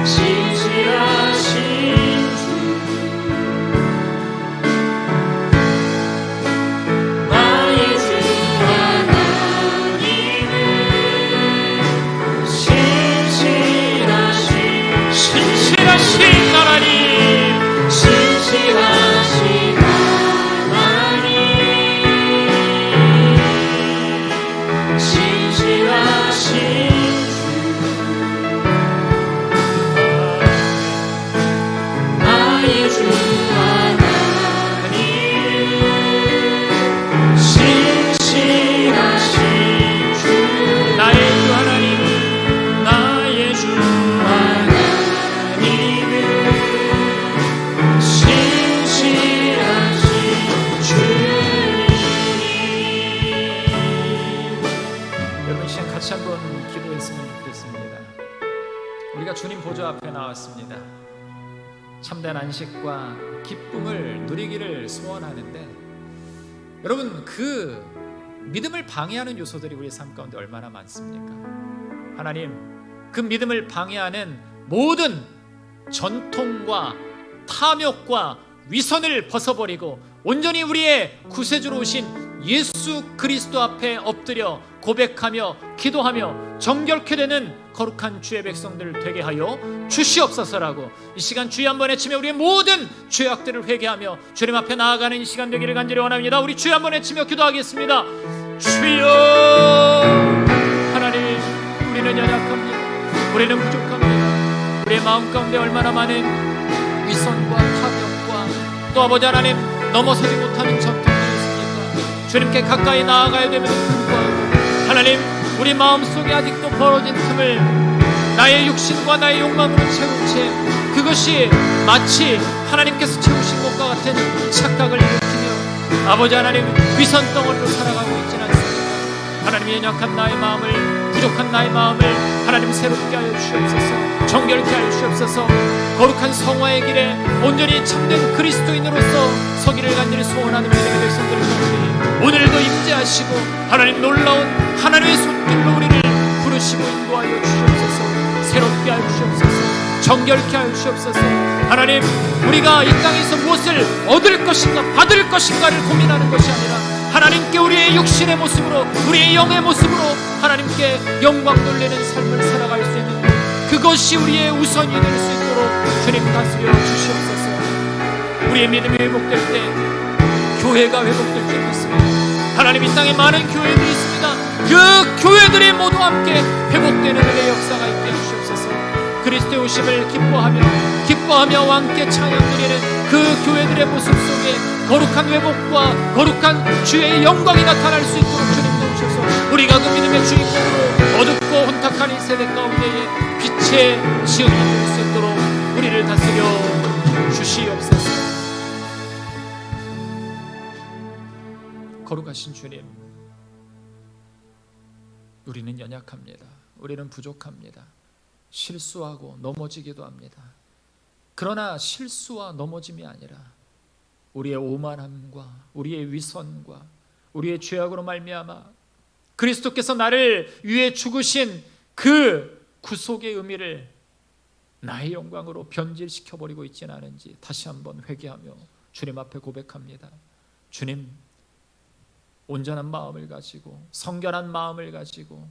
신실하신 주 나의 주 하나님은 신실하신 하나님, 신실하신 하나님, 신실하신 주 나의 주 하나님, 신실하신 주 나의 주 하나님, 나의 주 하나님은 신실하신 주님. 여러분 이 시간 같이 한번 기도했으면 좋겠습니다. 우리가 주님 보좌 앞에 나왔습니다. 참된 안식과 기쁨을 누리기를 소원하는데, 여러분 그 믿음을 방해하는 요소들이 우리 삶 가운데 얼마나 많습니까? 하나님, 그 믿음을 방해하는 모든 전통과 탐욕과 위선을 벗어버리고 온전히 우리의 구세주로 오신 예수 그리스도 앞에 엎드려 고백하며 기도하며 정결케 되는 거룩한 주의 백성들 되게 하여 주시옵소서라고 이 시간 주여 한번 외치며 우리의 모든 죄악들을 회개하며 주님 앞에 나아가는 이 시간 되기를 간절히 원합니다. 우리 주여 한번 외치며 기도하겠습니다. 주여, 하나님, 우리는 연약합니다. 우리는 부족합니다. 우리의 마음 가운데 얼마나 많은 위선과 탐욕과 또 아버지 하나님 넘어서지 못하는 전통들이 있습니까? 주님께 가까이 나아가야 됨에도 불구하고 하나님, 우리 마음속에 아직도 벌어진 틈을 나의 육신과 나의 욕망으로 채운 채 그것이 마치 하나님께서 채우신 것과 같은 착각을 일으키며 아버지 하나님 위선 덩어리로 살아가고 있지는 않습니다. 하나님, 연약한 나의 마음을, 부족한 나의 마음을 하나님 새롭게 하여 주시옵소서. 정결케 하여 주시옵소서. 거룩한 성화의 길에 온전히 참된 그리스도인으로서 서기를 간절히 소원하는 믿음의 백성들을 가운데 오늘도 임재하시고 하나님 놀라운 하나님의 손길로 우리를 부르시고 인도하여 주시옵소서. 새롭게 하여 주시옵소서. 정결케 하여 주시옵소서. 하나님, 우리가 이 땅에서 무엇을 얻을 것인가 받을 것인가를 고민하는 것이 아니라 하나님께 우리의 육신의 모습으로, 우리의 영의 모습으로 하나님께 영광 돌리는 삶을 살아갈 수 있는 그것이 우리의 우선이 될 수 있도록 주님 다스려 주시옵소서. 우리의 믿음이 회복될 때 교회가 회복될 줄 믿습니다. 하나님, 이 땅에 많은 교회들이 있습니다. 그 교회들이 모두 함께 회복되는 은혜의 역사가 있게 해주시옵소서. 그리스도의 오심을 기뻐하며 왕께 찬양 드리는 그 교회들의 모습 속에 거룩한 회복과 거룩한 주의 영광이 나타날 수 있도록 주님 도우셔서 우리가 그 믿음의 주인공으로 어둡고 혼탁한 이 세대 가운데에 빛의 지형이 될 수 있도록 우리를 다스려 주시옵소서. 거룩하신 주님, 우리는 연약합니다. 우리는 부족합니다. 실수하고 넘어지기도 합니다. 그러나 실수와 넘어짐이 아니라 우리의 오만함과 우리의 위선과 우리의 죄악으로 말미암아 그리스도께서 나를 위해 죽으신 그 구속의 의미를 나의 영광으로 변질시켜버리고 있지는 않은지 다시 한번 회개하며 주님 앞에 고백합니다. 주님, 온전한 마음을 가지고 성결한 마음을 가지고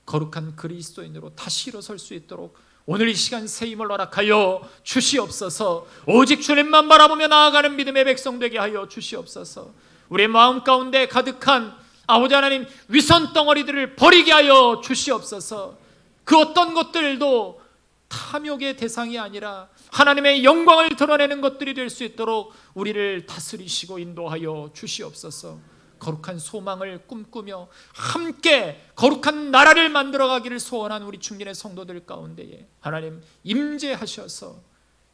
거룩한 그리스도인으로 다시 일어설 수 있도록 오늘 이 시간 새 힘을 허락하여 주시옵소서. 오직 주님만 바라보며 나아가는 믿음의 백성 되게 하여 주시옵소서. 우리의 마음 가운데 가득한 아버지 하나님 위선 덩어리들을 버리게 하여 주시옵소서. 그 어떤 것들도 탐욕의 대상이 아니라 하나님의 영광을 드러내는 것들이 될 수 있도록 우리를 다스리시고 인도하여 주시옵소서. 거룩한 소망을 꿈꾸며 함께 거룩한 나라를 만들어가기를 소원한 우리 충진의 성도들 가운데에 하나님 임재하셔서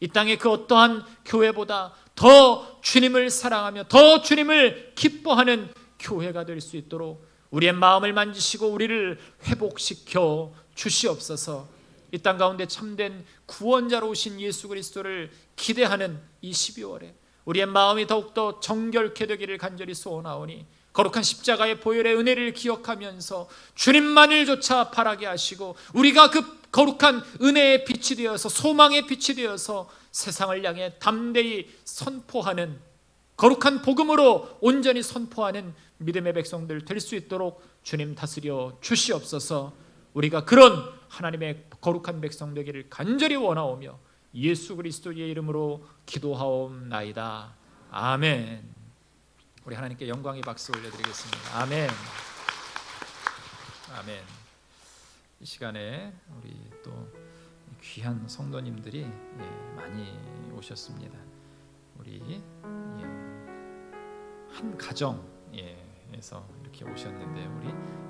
이 땅의 그 어떠한 교회보다 더 주님을 사랑하며 더 주님을 기뻐하는 교회가 될 수 있도록 우리의 마음을 만지시고 우리를 회복시켜 주시옵소서. 이 땅 가운데 참된 구원자로 오신 예수 그리스도를 기대하는 이 12월에 우리의 마음이 더욱더 정결케 되기를 간절히 소원하오니 거룩한 십자가의 보혈의 은혜를 기억하면서 주님만을 조차 바라게 하시고 우리가 그 거룩한 은혜의 빛이 되어서 소망의 빛이 되어서 세상을 향해 담대히 선포하는 거룩한 복음으로 온전히 선포하는 믿음의 백성들 될 수 있도록 주님 다스려 주시옵소서. 우리가 그런 하나님의 거룩한 백성 되기를 간절히 원하오며 예수 그리스도의 이름으로 기도하옵나이다. 아멘. 우리 하나님께 영광의 박수 올려드리겠습니다. 아멘. 아멘. 이 시간에 우리 또 귀한 성도님들이 많이 오셨습니다. 우리 한 가정에서 이렇게 오셨는데 우리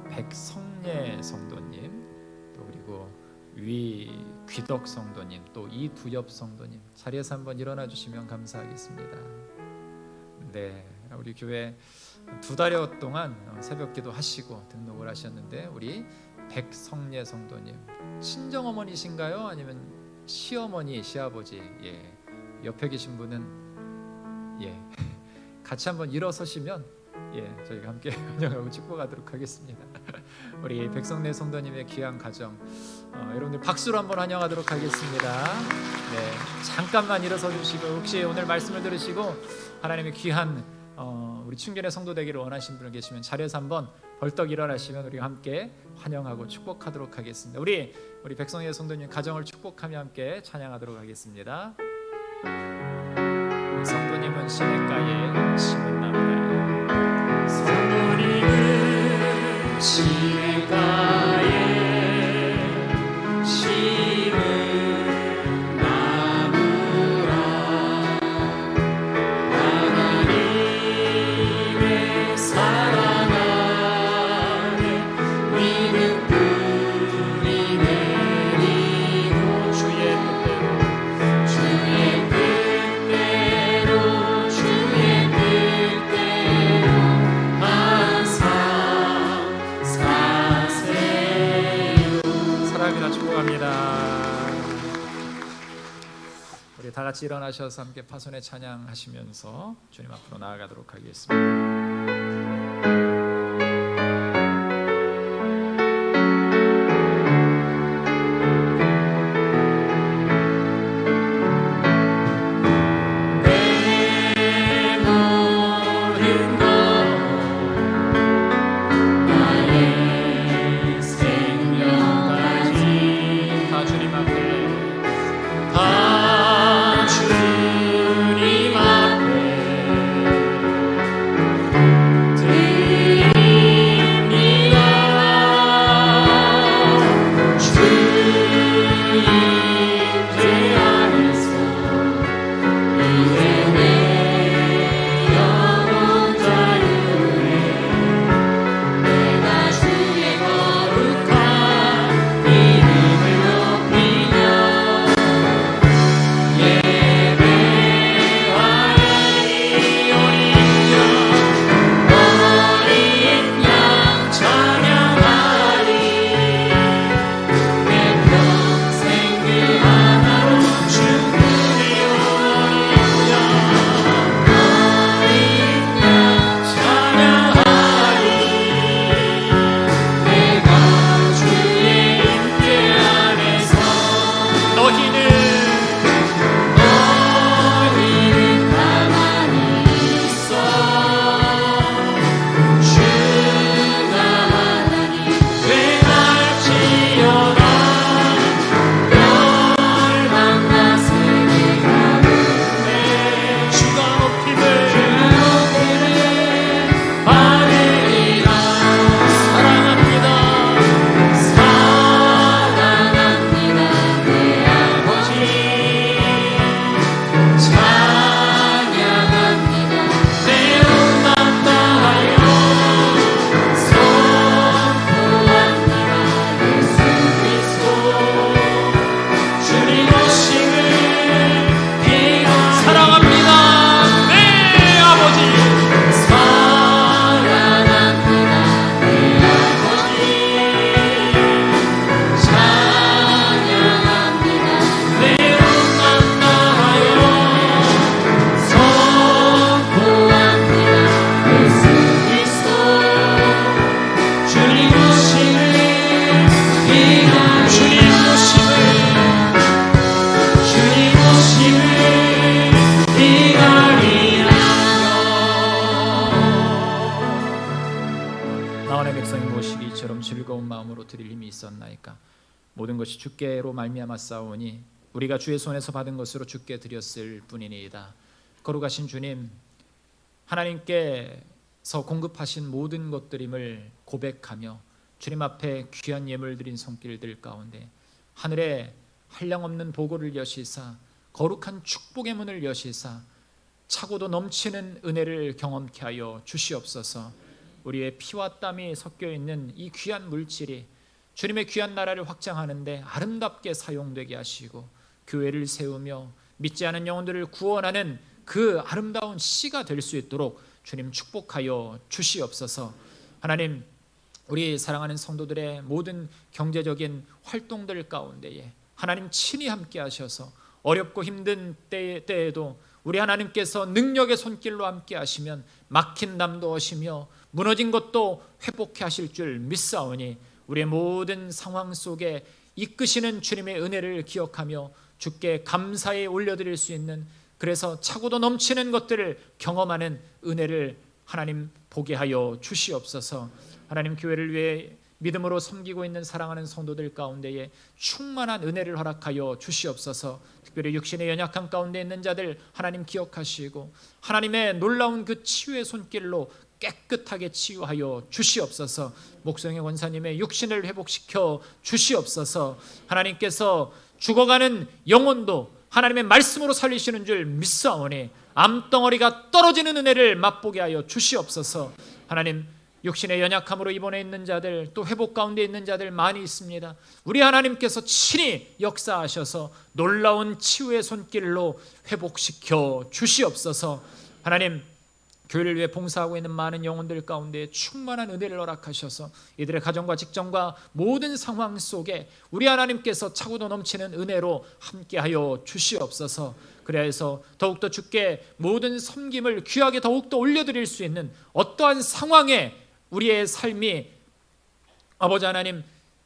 백성예 성도님 또 그리고 위귀덕 성도님 또 이두엽 성도님 자리에서 한번 일어나 주시면 감사하겠습니다. 네, 우리 교회 2달여 동안 새벽기도 하시고 등록을 하셨는데 우리 백성예 성도님 친정어머니신가요? 아니면 시어머니, 시아버지? 옆에 계신 분은 같이 한번 일어서시면 저희가 함께 환영하고 축복하도록 하겠습니다. 우리 백성예 성도님의 귀한 가정 여러분들 박수로 한번 환영하도록 하겠습니다. 네, 잠깐만 일어서 주시고 혹시 오늘 말씀을 들으시고 하나님의 귀한 우리 충전의 성도 되기를 원하시는 분 계시면 자리에서 한번 벌떡 일어나시면 우리가 함께 환영하고 축복하도록 하겠습니다. 우리 백성예 성도님 가정을 축복하며 함께 찬양하도록 하겠습니다. 성도님은 시냇가에 심은 나무라. 성도님은 시냇가에 심은 나무라. 하나님의 사랑 안에 믿음 뿌리 내리고 주의 뜻대로 항상 사세요. 사랑합니다. 축복합니다. 우리 다 같이 일어나셔서 함께 파손의 찬양하시면서 주님 앞으로 나아가도록 하겠습니다. 주님 앞에 하나님의 백성이 모시기 이처럼 즐거운 마음으로 드릴 힘이 있었나이까. 모든 것이 주께로 말미암아 싸우니 우리가 주의 손에서 받은 것으로 주께 드렸을 뿐이니이다. 거룩하신 주님, 하나님께서 공급하신 모든 것들임을 고백하며 주님 앞에 귀한 예물 드린 손길들 가운데 하늘에 한량없는 보고를 여시사 거룩한 축복의 문을 여시사 차고도 넘치는 은혜를 경험케 하여 주시옵소서. 우리의 피와 땀이 섞여 있는 이 귀한 물질이 주님의 귀한 나라를 확장하는데 아름답게 사용되게 하시고 교회를 세우며 믿지 않은 영혼들을 구원하는 그 아름다운 씨가 될 수 있도록 주님 축복하여 주시옵소서. 하나님, 우리 사랑하는 성도들의 모든 경제적인 활동들 가운데에 하나님 친히 함께 하셔서 어렵고 힘든 때에도 우리 하나님께서 능력의 손길로 함께 하시면 막힌 담도 하시며 무너진 것도 회복해 하실 줄 믿사오니 우리의 모든 상황 속에 이끄시는 주님의 은혜를 기억하며 주께 감사에 올려드릴 수 있는, 그래서 차고도 넘치는 것들을 경험하는 은혜를 하나님 보게 하여 주시옵소서. 하나님, 교회를 위해 믿음으로 섬기고 있는 사랑하는 성도들 가운데에 충만한 은혜를 허락하여 주시옵소서. 특별히 육신의 연약한 가운데 있는 자들 하나님 기억하시고 하나님의 놀라운 그 치유의 손길로 깨끗하게 치유하여 주시옵소서. 목성의 원사님의 육신을 회복시켜 주시옵소서. 하나님께서 죽어가는 영혼도 하나님의 말씀으로 살리시는 줄 믿사오니 암덩어리가 떨어지는 은혜를 맛보게 하여 주시옵소서. 하나님, 육신의 연약함으로 입원해 있는 자들, 또 회복 가운데 있는 자들 많이 있습니다. 우리 하나님께서 친히 역사하셔서 놀라운 치유의 손길로 회복시켜 주시옵소서. 하나님, 교회를 위해 봉사하고 있는 많은 영혼들 가운데 충만한 은혜를 허락하셔서 이들의 가정과 직장과 모든 상황 속에 우리 하나님께서 차고도 넘치는 은혜로 함께하여 주시옵소서. 그래야 해서 더욱더 주께 모든 섬김을 귀하게 더욱더 올려드릴 수 있는 어떠한 상황에 우리의 삶이 아버지 하나님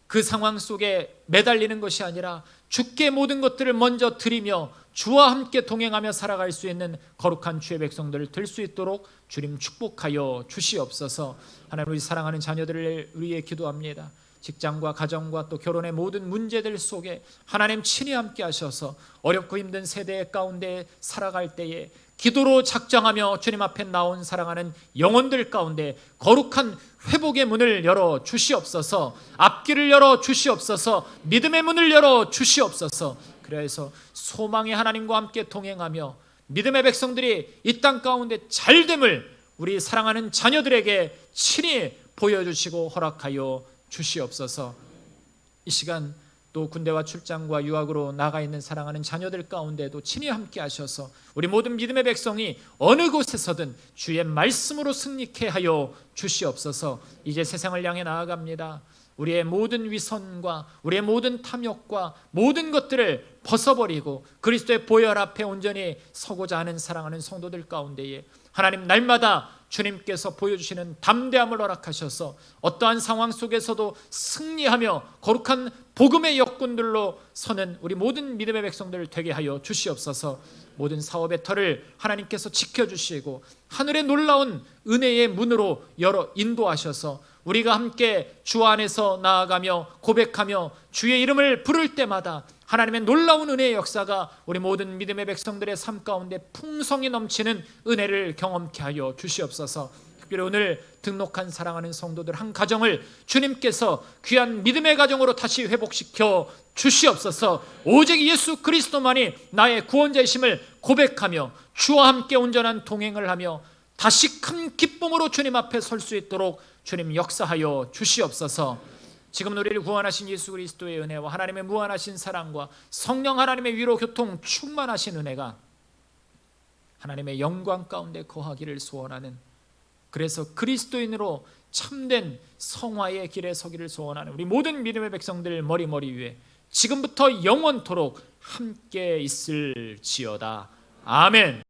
그 상황 속에 매달리는 것이 아니라 주께 모든 것들을 먼저 드리며 주와 함께 동행하며 살아갈 수 있는 거룩한 주의 백성들 될 수 있도록 주님 축복하여 주시옵소서. 하나님, 우리 사랑하는 자녀들을 위해 기도합니다. 직장과 가정과 또 결혼의 모든 문제들 속에 하나님 친히 함께 하셔서 어렵고 힘든 세대 가운데 살아갈 때에 기도로 작정하며 주님 앞에 나온 사랑하는 영혼들 가운데 거룩한 회복의 문을 열어 주시옵소서. 앞길을 열어 주시옵소서. 믿음의 문을 열어 주시옵소서. 그래서 소망의 하나님과 함께 동행하며 믿음의 백성들이 이 땅 가운데 잘됨을 우리 사랑하는 자녀들에게 친히 보여주시고 허락하여 주시옵소서. 이 시간 또 군대와 출장과 유학으로 나가 있는 사랑하는 자녀들 가운데도 친히 함께 하셔서 우리 모든 믿음의 백성이 어느 곳에서든 주의 말씀으로 승리케 하여 주시옵소서. 이제 세상을 향해 나아갑니다. 우리의 모든 위선과 우리의 모든 탐욕과 모든 것들을 벗어버리고 그리스도의 보혈 앞에 온전히 서고자 하는 사랑하는 성도들 가운데에 하나님 날마다 주님께서 보여주시는 담대함을 허락하셔서 어떠한 상황 속에서도 승리하며 거룩한 복음의 역군들로 서는 우리 모든 믿음의 백성들 되게 하여 주시옵소서. 모든 사업의 터를 하나님께서 지켜주시고 하늘의 놀라운 은혜의 문으로 열어 인도하셔서 우리가 함께 주 안에서 나아가며 고백하며 주의 이름을 부를 때마다 하나님의 놀라운 은혜의 역사가 우리 모든 믿음의 백성들의 삶 가운데 풍성이 넘치는 은혜를 경험케 하여 주시옵소서. 특별히 오늘 등록한 사랑하는 성도들 한 가정을 주님께서 귀한 믿음의 가정으로 다시 회복시켜 주시옵소서. 오직 예수 그리스도만이 나의 구원자이심을 고백하며 주와 함께 온전한 동행을 하며 다시 큰 기쁨으로 주님 앞에 설 수 있도록 주님 역사하여 주시옵소서. 지금 우리를 구원하신 예수 그리스도의 은혜와 하나님의 무한하신 사랑과 성령 하나님의 위로 교통 충만하신 은혜가 하나님의 영광 가운데 거하기를 소원하는, 그래서 그리스도인으로 참된 성화의 길에 서기를 소원하는 우리 모든 믿음의 백성들 머리 위에 지금부터 영원토록 함께 있을지어다. 아멘.